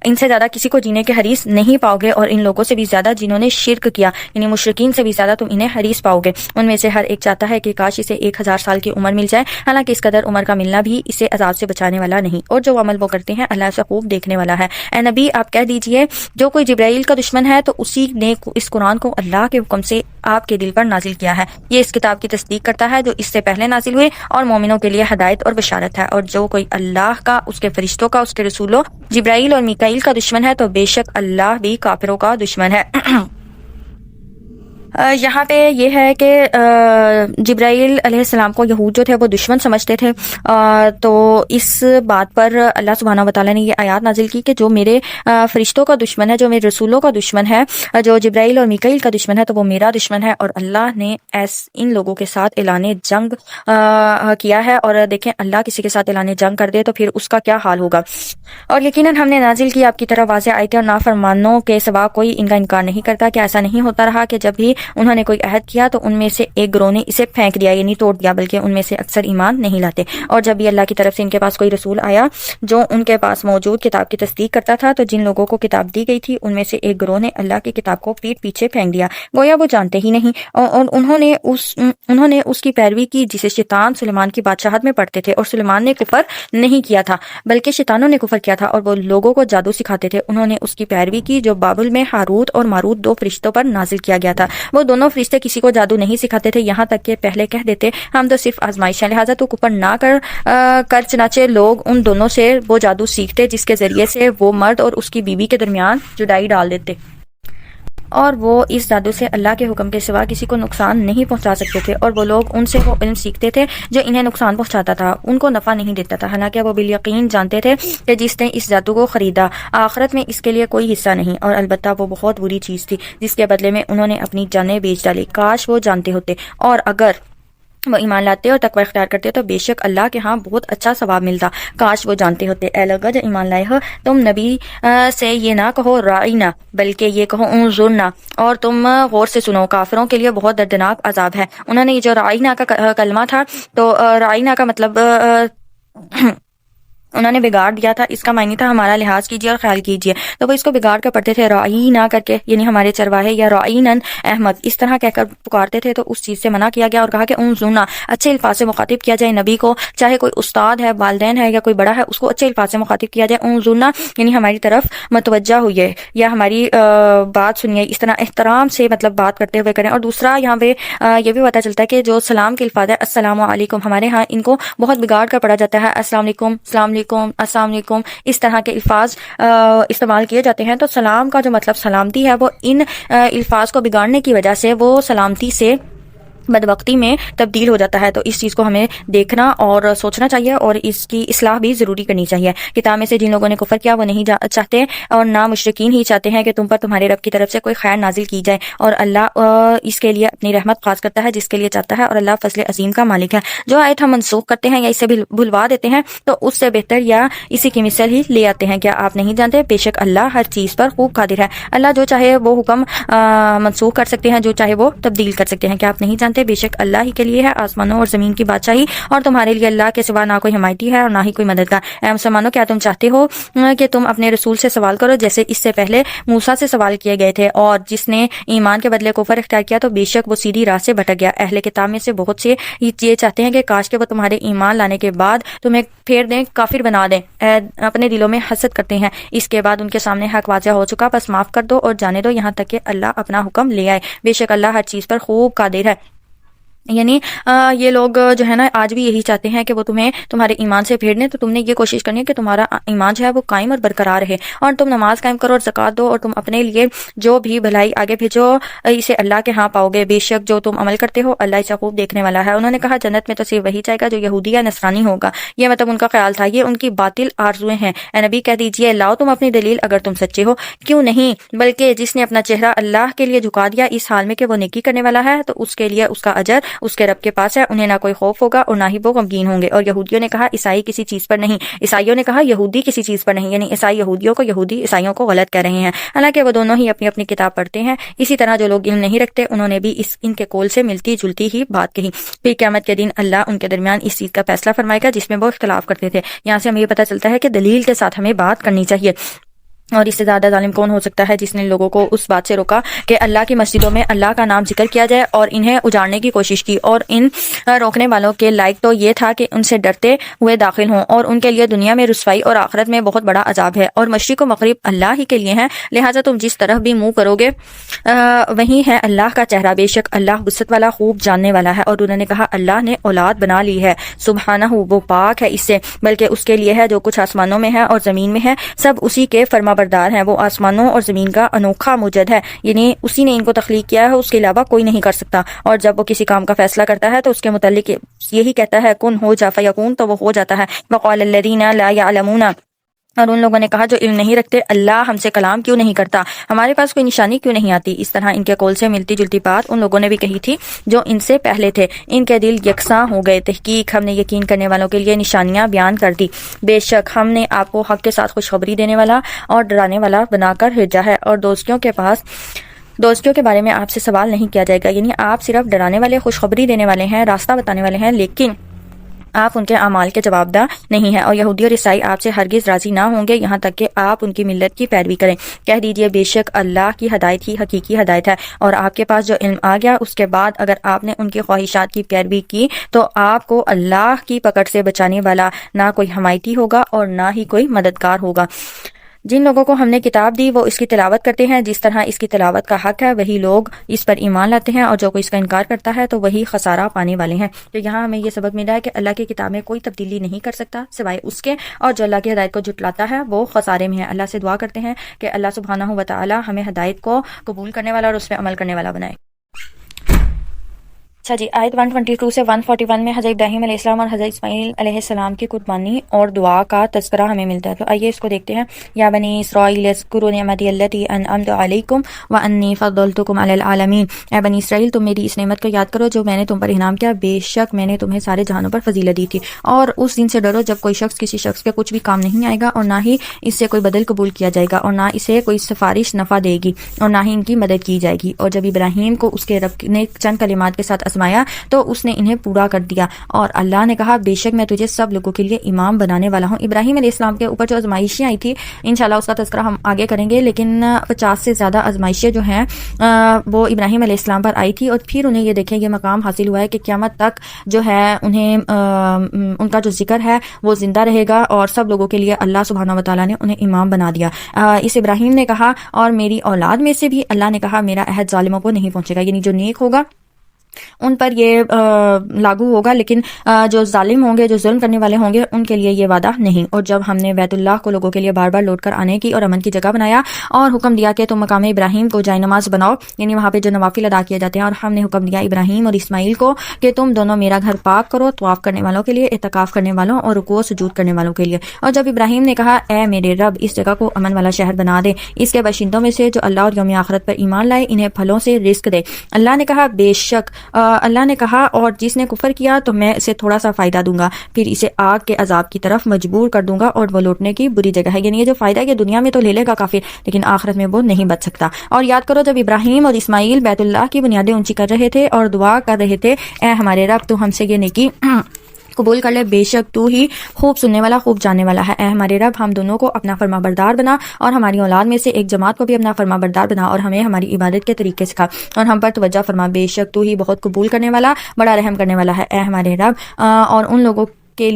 ان سے زیادہ کسی کو جینے کے حریص نہیں پاؤ گے، اور ان لوگوں سے بھی زیادہ جنہوں نے شرک کیا، یعنی مشرکین سے بھی زیادہ تم انہیں حریص پاؤ گے۔ ان میں سے ہر ایک چاہتا ہے کہ کاش اسے 1000 سال کی عمر مل جائے، حالانکہ اس قدر عمر کا ملنا بھی اسے عذاب سے بچانے والا نہیں، اور جو عمل وہ کرتے ہیں اللہ سے خوب دیکھنے والا ہے۔ اے نبی آپ کہہ دیجئے جو کوئی جبرائیل کا دشمن ہے تو اسی نے اس قرآن کو اللہ کے حکم سے آپ کے دل پر نازل کیا ہے، یہ اس کتاب کی تصدیق کرتا ہے جو اس سے پہلے نازل ہوئی، اور مومنوں کے لیے ہدایت اور بشارت ہے۔ اور جو کوئی اللہ کا، اس کے فرشتوں کا، اس کے رسولوں جبرائیل اور میکائیل کا دشمن ہے تو بے شک اللہ بھی کافروں کا دشمن ہے۔ یہاں پہ یہ ہے کہ جبرائیل علیہ السلام کو یہود جو تھے وہ دشمن سمجھتے تھے، تو اس بات پر اللہ سبحانہ و تعالیٰ نے یہ آیات نازل کی کہ جو میرے فرشتوں کا دشمن ہے، جو میرے رسولوں کا دشمن ہے، جو جبرائیل اور میکائیل کا دشمن ہے تو وہ میرا دشمن ہے، اور اللہ نے ان لوگوں کے ساتھ اعلان جنگ کیا ہے۔ اور دیکھیں اللہ کسی کے ساتھ اعلان جنگ کر دے تو پھر اس کا کیا حال ہوگا۔ اور یقیناً ہم نے نازل کی آپ کی طرف واضح آیتیں، اور نافرمانوں کے سوا کوئی ان کا انکار نہیں کرتا کہ ایسا نہیں ہوتا رہا کہ جب بھی انہوں نے کوئی عہد کیا تو ان میں سے ایک گروہ نے اسے پھینک دیا، یعنی توڑ دیا، بلکہ ان میں سے اکثر ایمان نہیں لاتے۔ اور جب بھی اللہ کی طرف سے ان کے پاس کوئی رسول آیا جو ان کے پاس موجود کتاب کی تصدیق کرتا تھا تو جن لوگوں کو کتاب دی گئی تھی ان میں سے ایک گروہ نے اللہ کی کتاب کو پیٹ پیچھے پھینک دیا، گویا وہ جانتے ہی نہیں، اور انہوں نے اس کی پیروی کی جسے شیطان سلیمان کی بادشاہت میں پڑھتے تھے، اور سلیمان نے کفر نہیں کیا تھا بلکہ شیطانوں نے کفر کیا تھا، اور وہ لوگوں کو جادو سکھاتے تھے۔ انہوں نے اس کی پیروی کی جو بابل میں ہاروت اور ماروت 2 فرشتوں پر نازل کیا گیا تھا۔ وہ دونوں فرشتے کسی کو جادو نہیں سکھاتے تھے، یہاں تک کہ پہلے کہہ دیتے ہم تو صرف آزمائش ہے، لہٰذا تو کفر نہ کر چنانچہ لوگ ان دونوں سے وہ جادو سیکھتے جس کے ذریعے سے وہ مرد اور اس کی بیوی کے درمیان جدائی ڈال دیتے، اور وہ اس جادو سے اللہ کے حکم کے سوا کسی کو نقصان نہیں پہنچا سکتے تھے، اور وہ لوگ ان سے وہ علم سیکھتے تھے جو انہیں نقصان پہنچاتا تھا، ان کو نفع نہیں دیتا تھا، حالانکہ وہ بالیقین جانتے تھے کہ جس نے اس جادو کو خریدا آخرت میں اس کے لیے کوئی حصہ نہیں، اور البتہ وہ بہت بری چیز تھی جس کے بدلے میں انہوں نے اپنی جانیں بیچ ڈالی۔ کاش وہ جانتے ہوتے، اور اگر وہ ایمان لاتے اور تقوی اختیار کرتے تو بے شک اللہ کے ہاں بہت اچھا ثواب ملتا، کاش وہ جانتے ہوتے۔ اے لوگو جو ایمان لائے ہو، تم نبی سے یہ نہ کہو رائنا بلکہ یہ کہو انظرنا، اور تم غور سے سنو، کافروں کے لیے بہت دردناک عذاب ہے۔ انہوں نے یہ جو رائنا کا کلمہ تھا تو رائنا کا مطلب انہوں نے بگاڑ دیا تھا، اس کا معنی تھا ہمارا لحاظ کیجیے اور خیال کیجیے، تو وہ اس کو بگاڑ کر پڑھتے تھے رائنا کر کے، یعنی ہمارے چرواہے، یا رائنن احمد، اس طرح کہہ کر پکارتے تھے، تو اس چیز سے منع کیا گیا اور کہا کہ انظرنا، اچھے الفاظ سے مخاطب کیا جائے نبی کو، چاہے کوئی استاد ہے، والدین ہے، یا کوئی بڑا ہے، اس کو اچھے الفاظ سے مخاطب کیا جائے، انظرنا یعنی ہماری طرف متوجہ ہوئے یا ہماری بات سنیے، اس طرح احترام سے مطلب بات کرتے ہوئے کریں۔ اور دوسرا یہاں پہ یہ بھی پتہ چلتا ہے کہ جو سلام کے الفاظ ہے السلام علیکم، ہمارے ہاں ان کو بہت بگاڑ کر پڑھا جاتا ہے، السلام علیکم، السلام علیکم، السلام علیکم، اس طرح کے الفاظ استعمال کیے جاتے ہیں۔ تو سلام کا جو مطلب سلامتی ہے وہ ان الفاظ کو بگاڑنے کی وجہ سے وہ سلامتی سے بدبختی میں تبدیل ہو جاتا ہے۔ تو اس چیز کو ہمیں دیکھنا اور سوچنا چاہیے اور اس کی اصلاح بھی ضروری کرنی چاہیے۔ کتاب میں سے جن لوگوں نے کفر کیا وہ نہیں چاہتے اور نہ مشرکین ہی چاہتے ہیں کہ تم پر تمہارے رب کی طرف سے کوئی خیر نازل کی جائے، اور اللہ اس کے لیے اپنی رحمت خاص کرتا ہے جس کے لیے چاہتا ہے، اور اللہ فضل عظیم کا مالک ہے۔ جو آیت ہم منسوخ کرتے ہیں یا اسے بھلوا دیتے ہیں تو اس سے بہتر یا اسی کی مثال ہی لے آتے ہیں۔ کیا آپ نہیں جانتے بے شک اللہ ہر چیز پر خوب قادر ہے۔ اللہ جو چاہے وہ حکم منسوخ کر سکتے ہیں، جو چاہے وہ تبدیل کر سکتے ہیں۔ کیا آپ نہیں جانتے بے شک اللہ ہی کے لیے ہے آسمانوں اور زمین کی بادشاہی، اور تمہارے لیے اللہ کے سوا نہ کوئی حمایتی ہے اور نہ ہی کوئی مددگار۔ اے مسلمانوں، کیا تم چاہتے ہو کہ تم اپنے رسول سے سوال کرو جیسے اس سے پہلے موسیٰ سے سوال کیے گئے تھے، اور جس نے ایمان کے بدلے کفر اختیار کیا تو بے شک وہ سیدھی راہ سے بھٹک گیا۔ اہل کتاب میں سے بہت سے یہ چاہتے ہیں کہ کاش کہ وہ تمہارے ایمان لانے کے بعد تمہیں پھیر دیں، کافر بنا دیں، اپنے دلوں میں حسد کرتے ہیں، اس کے بعد ان کے سامنے حق واضح ہو چکا، بس معاف کر دو اور جانے دو یہاں تک کہ اللہ اپنا حکم لے آئے، بے شک اللہ ہر چیز پر خوب قادر ہے۔ یعنی یہ لوگ جو ہے نا آج بھی یہی چاہتے ہیں کہ وہ تمہیں تمہارے ایمان سے پھیر دیں، تو تم نے یہ کوشش کرنی ہے کہ تمہارا ایمان جو ہے وہ قائم اور برقرار رہے، اور تم نماز قائم کرو اور زکوٰۃ دو، اور تم اپنے لیے جو بھی بھلائی آگے بھیجو اسے اللہ کے ہاں پاؤ گے، بے شک جو تم عمل کرتے ہو اللہ اسے خوب دیکھنے والا ہے۔ انہوں نے کہا جنت میں تو صرف وہی جائے گا جو یہودی یا نصرانی ہوگا۔ یہ مطلب ان کا خیال تھا، یہ ان کی باطل آرزویں ہیں۔ اے نبی کہہ دیجئے لاؤ تم اپنی دلیل اگر تم سچے ہو۔ کیوں نہیں، بلکہ جس نے اپنا چہرہ اللہ کے لیے جھکا دیا اس حال میں کہ وہ نیکی کرنے والا ہے تو اس کے لیے اس کا اجر اس کے رب کے پاس ہے، انہیں نہ کوئی خوف ہوگا اور نہ ہی وہ غمگین ہوں گے۔ اور یہودیوں نے کہا عیسائی کسی چیز پر نہیں، عیسائیوں نے کہا یہودی کسی چیز پر نہیں، یعنی عیسائی یہودیوں کو، یہودی عیسائیوں کو غلط کہہ رہے ہیں، حالانکہ وہ دونوں ہی اپنی اپنی کتاب پڑھتے ہیں۔ اسی طرح جو لوگ علم نہیں رکھتے انہوں نے بھی ان کے قول سے ملتی جلتی ہی بات کہی۔ پھر قیامت کے دن اللہ ان کے درمیان اس چیز کا فیصلہ فرمائے گا جس میں وہ اختلاف کرتے تھے۔ یہاں سے ہمیں یہ پتہ چلتا ہے کہ دلیل کے ساتھ ہمیں بات کرنی چاہیے، اور اس سے زیادہ ظالم کون ہو سکتا ہے جس نے لوگوں کو اس بات سے روکا کہ اللہ کی مسجدوں میں اللہ کا نام ذکر کیا جائے اور انہیں اجاڑنے کی کوشش کی، اور ان روکنے والوں کے لائق تو یہ تھا کہ ان سے ڈرتے ہوئے داخل ہوں، اور ان کے لیے دنیا میں رسوائی اور آخرت میں بہت بڑا عذاب ہے۔ اور مشرق و مغرب اللہ ہی کے لیے ہیں، لہٰذا تم جس طرف بھی منہ کرو گے وہی ہے اللہ کا چہرہ، بے شک اللہ وسعت والا خوب جاننے والا ہے۔ اور انہوں نے کہا اللہ نے اولاد بنا لی ہے، سبحانہ وہ پاک ہے اس سے، بلکہ اس کے لیے ہے جو کچھ آسمانوں میں ہے اور زمین میں ہے، سب اسی کے فرما بردار ہیں، وہ آسمانوں اور زمین کا انوکھا موجد ہے، یعنی اسی نے ان کو تخلیق کیا ہے، اس کے علاوہ کوئی نہیں کر سکتا۔ اور جب وہ کسی کام کا فیصلہ کرتا ہے تو اس کے متعلق یہی کہتا ہے کن ہو جا فیکون، تو وہ ہو جاتا ہے۔ وقال الذین لا یعلمون، اور ان لوگوں نے کہا جو علم نہیں رکھتے اللہ ہم سے کلام کیوں نہیں کرتا، ہمارے پاس کوئی نشانی کیوں نہیں آتی۔ اس طرح ان کے قول سے ملتی جلتی بات ان لوگوں نے بھی کہی تھی جو ان سے پہلے تھے، ان کے دل یکساں ہو گئے۔ تحقیق ہم نے یقین کرنے والوں کے لیے نشانیاں بیان کر دی، بے شک ہم نے آپ کو حق کے ساتھ خوشخبری دینے والا اور ڈرانے والا بنا کر بھیجا ہے، اور دوستوں کے بارے میں آپ سے سوال نہیں کیا جائے گا، یعنی آپ صرف ڈرانے والے، خوشخبری دینے والے ہیں، راستہ بتانے والے ہیں، لیکن آپ ان کے اعمال کے جواب دہ نہیں ہیں۔ اور یہودی اور عیسائی آپ سے ہرگز راضی نہ ہوں گے یہاں تک کہ آپ ان کی ملت کی پیروی کریں۔ کہہ دیجئے بے شک اللہ کی ہدایت ہی حقیقی ہدایت ہے، اور آپ کے پاس جو علم آ گیا اس کے بعد اگر آپ نے ان کی خواہشات کی پیروی کی تو آپ کو اللہ کی پکڑ سے بچانے والا نہ کوئی حمایتی ہوگا اور نہ ہی کوئی مددگار ہوگا۔ جن لوگوں کو ہم نے کتاب دی وہ اس کی تلاوت کرتے ہیں جس طرح اس کی تلاوت کا حق ہے، وہی لوگ اس پر ایمان لاتے ہیں، اور جو کوئی اس کا انکار کرتا ہے تو وہی خسارہ پانے والے ہیں۔ تو یہاں ہمیں یہ سبق ملا ہے کہ اللہ کی کتاب میں کوئی تبدیلی نہیں کر سکتا سوائے اس کے، اور جو اللہ کی ہدایت کو جھٹلاتا ہے وہ خسارے میں ہے۔ اللہ سے دعا کرتے ہیں کہ اللہ سبحانہ و تعالی ہمیں ہدایت کو قبول کرنے والا اور اس پہ عمل کرنے والا بنائے۔ اچھا جی، آیت 122 سے 141 میں حضرت ابراہیم علیہ السلام اور حضرت اسماعیل علیہ السلام کی قربانی اور دعا کا تذکرہ ہمیں ملتا ہے، تو آئیے اس کو دیکھتے ہیں۔ یا بنی اسرائیل اذکروا نعمتی التی انعمت علیکم وانی فضلتکم علی العالمین، اے بنی اسرائیل تم میری اس نعمت کو یاد کرو جو میں نے تم پر انعام کیا، بے شک میں نے تمہیں سارے جہانوں پر فضیلت دی تھی۔ اور اس دن سے ڈرو جب کوئی شخص کسی شخص کے کچھ بھی کام نہیں آئے گا، اور نہ ہی اس سے کوئی بدل قبول کیا جائے گا، اور نہ اسے کوئی سفارش نفع دے گی، اور نہ ہی ان کی مدد کی جائے گی۔ اور جب ابراہیم کو اس کے رب نے چند کلمات کے ساتھ آزمایا تو اس نے انہیں پورا کر دیا، اور اللہ نے کہا بے شک میں تجھے سب لوگوں کے لیے امام بنانے والا ہوں۔ ابراہیم علیہ السلام کے اوپر جو آزمائشیں آئی تھی انشاءاللہ اس کا تذکرہ ہم آگے کریں گے، لیکن 50 سے زیادہ آزمائشیں جو ہیں وہ ابراہیم علیہ السلام پر آئی تھی، اور پھر انہیں یہ دیکھیں یہ مقام حاصل ہوا ہے کہ قیامت تک جو ہے انہیں ان کا جو ذکر ہے وہ زندہ رہے گا، اور سب لوگوں کے لیے اللہ سبحانہ و تعالیٰ نے انہیں امام بنا دیا۔ اس ابراہیم نے کہا اور میری اولاد میں سے بھی، اللہ نے کہا میرا عہد ظالموں کو نہیں پہنچے گا، یعنی جو نیک ہوگا ان پر یہ لاگو ہوگا، لیکن جو ظالم ہوں گے، جو ظلم کرنے والے ہوں گے، ان کے لیے یہ وعدہ نہیں۔ اور جب ہم نے بیت اللہ کو لوگوں کے لیے بار بار لوٹ کر آنے کی اور امن کی جگہ بنایا اور حکم دیا کہ تم مقام ابراہیم کو جائے نماز بناؤ، یعنی وہاں پہ جو نوافل ادا کیے جاتے ہیں، اور ہم نے حکم دیا ابراہیم اور اسماعیل کو کہ تم دونوں میرا گھر پاک کرو، طواف کرنے والوں کے لیے، اعتکاف کرنے والوں اور رکوع و سجود کرنے والوں کے لیے۔ اور جب ابراہیم نے کہا اے میرے رب، اس جگہ کو امن والا شہر بنا دے، اس کے باشندوں میں سے جو اللہ اور یوم آخرت پر ایمان لائے انہیں پھلوں سے رزق دے۔ اللہ نے کہا بے شک اللہ نے کہا اور جس نے کفر کیا تو میں اسے تھوڑا سا فائدہ دوں گا، پھر اسے آگ کے عذاب کی طرف مجبور کر دوں گا اور وہ لوٹنے کی بری جگہ ہے۔ یعنی یہ جو فائدہ ہے یہ دنیا میں تو لے لے گا کافر، لیکن آخرت میں وہ نہیں بچ سکتا۔ اور یاد کرو جب ابراہیم اور اسماعیل بیت اللہ کی بنیادیں اونچی کر رہے تھے اور دعا کر رہے تھے اے ہمارے رب تو ہم سے یہ نیکی قبول کر لے، بے شک تو ہی خوب سننے والا خوب جاننے والا ہے۔ اے ہمارے رب ہم دونوں کو اپنا فرما بردار بنا اور ہماری اولاد میں سے ایک جماعت کو بھی اپنا فرما بردار بنا اور ہمیں ہماری عبادت کے طریقے سکھا اور ہم پر توجہ فرما، بے شک تو ہی بہت قبول کرنے والا بڑا رحم کرنے والا ہے۔ اے ہمارے رب اور ان لوگوں کے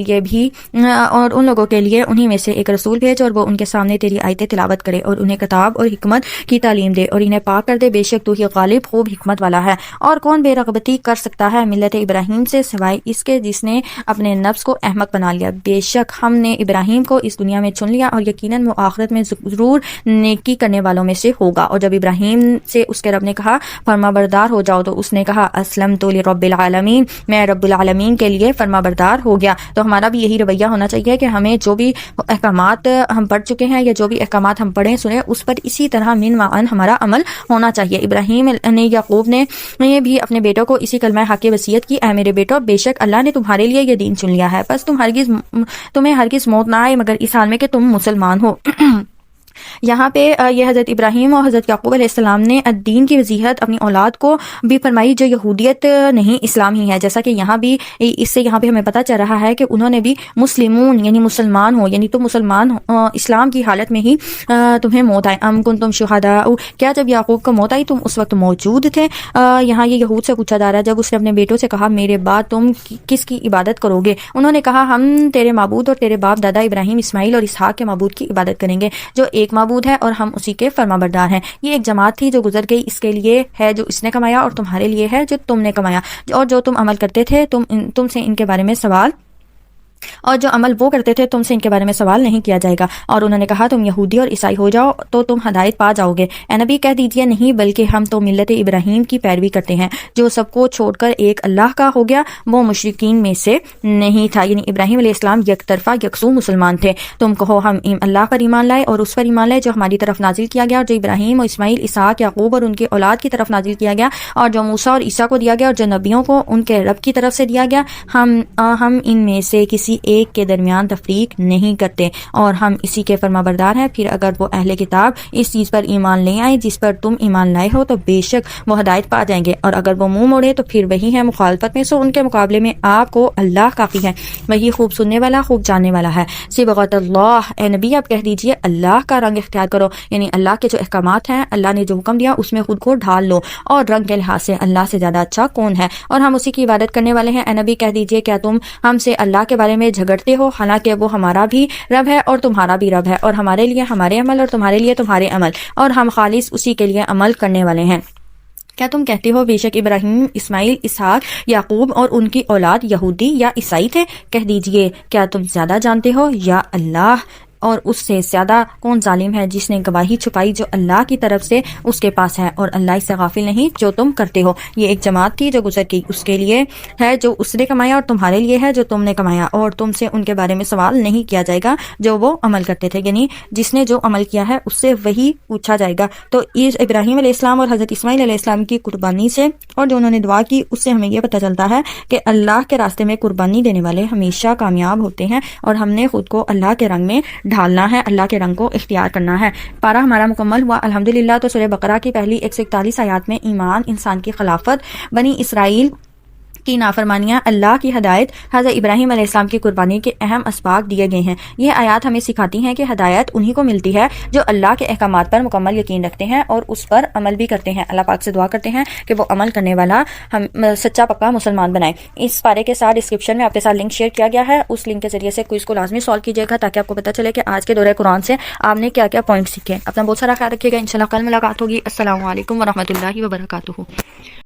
لیے انہی میں سے ایک رسول بھیج اور وہ ان کے سامنے تیری آیتیں تلاوت کرے اور انہیں کتاب اور حکمت کی تعلیم دے اور انہیں پاک کر دے، بے شک تو ہی غالب خوب حکمت والا ہے۔ اور کون بے رغبتی کر سکتا ہے ملت ابراہیم سے سوائے اس کے جس نے اپنے نفس کو احمق بنا لیا۔ بے شک ہم نے ابراہیم کو اس دنیا میں چن لیا اور یقیناً وہ آخرت میں ضرور نیکی کرنے والوں میں سے ہوگا۔ اور جب ابراہیم سے اس کے رب نے کہا فرما بردار ہو جاؤ تو اس نے کہا اسلمت لرب العالمین، میں رب العالمین کے لیے فرما بردار ہو گیا۔ تو ہمارا بھی یہی رویہ ہونا چاہیے کہ ہمیں جو بھی احکامات ہم پڑھ چکے ہیں یا جو بھی احکامات ہم پڑھیں سنیں اس پر اسی طرح من معن ہمارا عمل ہونا چاہیے۔ ابراہیم نے یعقوب نے بھی اپنے بیٹوں کو اسی کلمہ حق کی وصیت کی، اے میرے بیٹو بے شک اللہ نے تمہارے لیے یہ دین چن لیا ہے، بس تمہیں ہرگز موت نہ آئے مگر اس حال میں کہ تم مسلمان ہو۔ یہاں پہ یہ حضرت ابراہیم اور حضرت یعقوب علیہ السلام نے الدین کی وضاحت اپنی اولاد کو بھی فرمائی جو یہودیت نہیں اسلام ہی ہے، جیسا کہ یہاں بھی اس سے یہاں پہ ہمیں پتہ چل رہا ہے کہ انہوں نے بھی مسلمون یعنی مسلمان ہو، یعنی تم مسلمان اسلام کی حالت میں ہی تمہیں موت آئے۔ ام کنتم شہداء، کیا جب یعقوب کو موت آئی تم اس وقت موجود تھے؟ یہاں یہ یہود سے پوچھا جا رہا ہے جب اس نے اپنے بیٹوں سے کہا میرے بعد تم کس کی عبادت کرو گے؟ انہوں نے کہا ہم تیرے معبود اور تیرے باپ دادا ابراہیم اسماعیل اور اسحاق کے معبود کی عبادت کریں گے جو ایک معبود ہے اور ہم اسی کے فرما بردار ہیں۔ یہ ایک جماعت تھی جو گزر گئی، اس کے لیے ہے جو اس نے کمایا اور تمہارے لیے ہے جو تم نے کمایا، اور جو تم عمل کرتے تھے تم سے ان کے بارے میں سوال اور جو عمل وہ کرتے تھے تم سے ان کے بارے میں سوال نہیں کیا جائے گا۔ اور انہوں نے کہا تم یہودی اور عیسائی ہو جاؤ تو تم ہدایت پا جاؤ گے۔ اے نبی کہہ دیجئے نہیں بلکہ ہم تو ملت ابراہیم کی پیروی کرتے ہیں جو سب کو چھوڑ کر ایک اللہ کا ہو گیا، وہ مشرکین میں سے نہیں تھا۔ یعنی ابراہیم علیہ السلام یک طرفہ یکسو مسلمان تھے۔ تم کہو ہم اللہ پر ایمان لائے اور اس پر ایمان لائے جو ہماری طرف نازل کیا گیا اور جو ابراہیم اور اسماعیل اسحاق یعقوب اور ان کی اولاد کی طرف نازل کیا گیا اور جو موسیٰ اور عیسیٰ کو دیا گیا اور جو نبیوں کو ان کے رب کی طرف سے دیا گیا، ہم ان میں سے کسی ایک کے درمیان تفریق نہیں کرتے اور ہم اسی کے فرما بردار ہیں۔ پھر اگر وہ اہل کتاب اس چیز پر ایمان لے آئے جس پر تم ایمان لائے ہو تو بے شک وہ ہدایت پا جائیں گے، اور اگر وہ منہ موڑے تو پھر وہی ہے مخالفت میں، سو ان کے مقابلے میں آپ کو اللہ کافی ہے، وہی خوب سننے والا خوب جاننے والا ہے۔ صبغۃ اللہ، اے نبی آپ کہہ دیجئے اللہ کا رنگ اختیار کرو، یعنی اللہ کے جو احکامات ہیں، اللہ نے جو حکم دیا اس میں خود کو ڈھال لو، اور رنگ کے لحاظ سے اللہ سے زیادہ اچھا کون ہے، اور ہم اسی کی عبادت کرنے والے ہیں۔ اے نبی کہہ دیجئے کیا تم ہم سے اللہ کے بارے میں جھگڑتے ہو حالانکہ وہ ہمارا بھی رب ہے اور تمہارا بھی رب ہے، اور ہمارے لیے ہمارے عمل اور تمہارے لیے تمہارے عمل، اور ہم خالص اسی کے لیے عمل کرنے والے ہیں۔ کیا تم کہتے ہو بے شک ابراہیم اسماعیل اسحاق یعقوب اور ان کی اولاد یہودی یا عیسائی تھے؟ کہہ دیجئے کیا تم زیادہ جانتے ہو یا اللہ، اور اس سے زیادہ کون ظالم ہے جس نے گواہی چھپائی جو اللہ کی طرف سے اس کے پاس ہے، اور اللہ اس سے غافل نہیں جو تم کرتے ہو۔ یہ ایک جماعت تھی جو گزر گئی، اس کے لیے ہے جو اس نے کمایا اور تمہارے لیے ہے جو تم نے کمایا، اور تم سے ان کے بارے میں سوال نہیں کیا جائے گا جو وہ عمل کرتے تھے، یعنی جس نے جو عمل کیا ہے اس سے وہی پوچھا جائے گا۔ تو ابراہیم علیہ السلام اور حضرت اسماعیل علیہ السلام کی قربانی سے اور جو انہوں نے دعا کی اس سے ہمیں یہ پتہ چلتا ہے کہ اللہ کے راستے میں قربانی دینے والے ہمیشہ کامیاب ہوتے ہیں، اور ہم نے خود کو اللہ کے رنگ میں ڈھالنا ہے، اللہ کے رنگ کو اختیار کرنا ہے۔ پارہ ہمارا مکمل ہوا الحمدللہ۔ تو سورہ بقرہ کی پہلی 141 آیات میں ایمان، انسان کی خلافت، بنی اسرائیل کی نافرمانیاں، اللہ کی ہدایت، حضرت ابراہیم علیہ السلام کی قربانی کے اہم اسباق دیے گئے ہیں۔ یہ آیات ہمیں سکھاتی ہیں کہ ہدایت انہی کو ملتی ہے جو اللہ کے احکامات پر مکمل یقین رکھتے ہیں اور اس پر عمل بھی کرتے ہیں۔ اللہ پاک سے دعا کرتے ہیں کہ وہ عمل کرنے والا ہم سچا پکا مسلمان بنائے۔ اس پارے کے ساتھ ڈسکرپشن میں آپ کے ساتھ لنک شیئر کیا گیا ہے، اس لنک کے ذریعے سے کوئز کو لازمی سالو کیجیے گا تاکہ آپ کو پتہ چلے کہ آج کے دورہ قرآن سے آپ نے کیا کیا پوائنٹ سیکھے۔ اپنا بہت سارا خیال رکھیے گا، انشاءاللہ کل ملاقات ہوگی۔ السلام علیکم ورحمۃ اللہ وبرکاتہ۔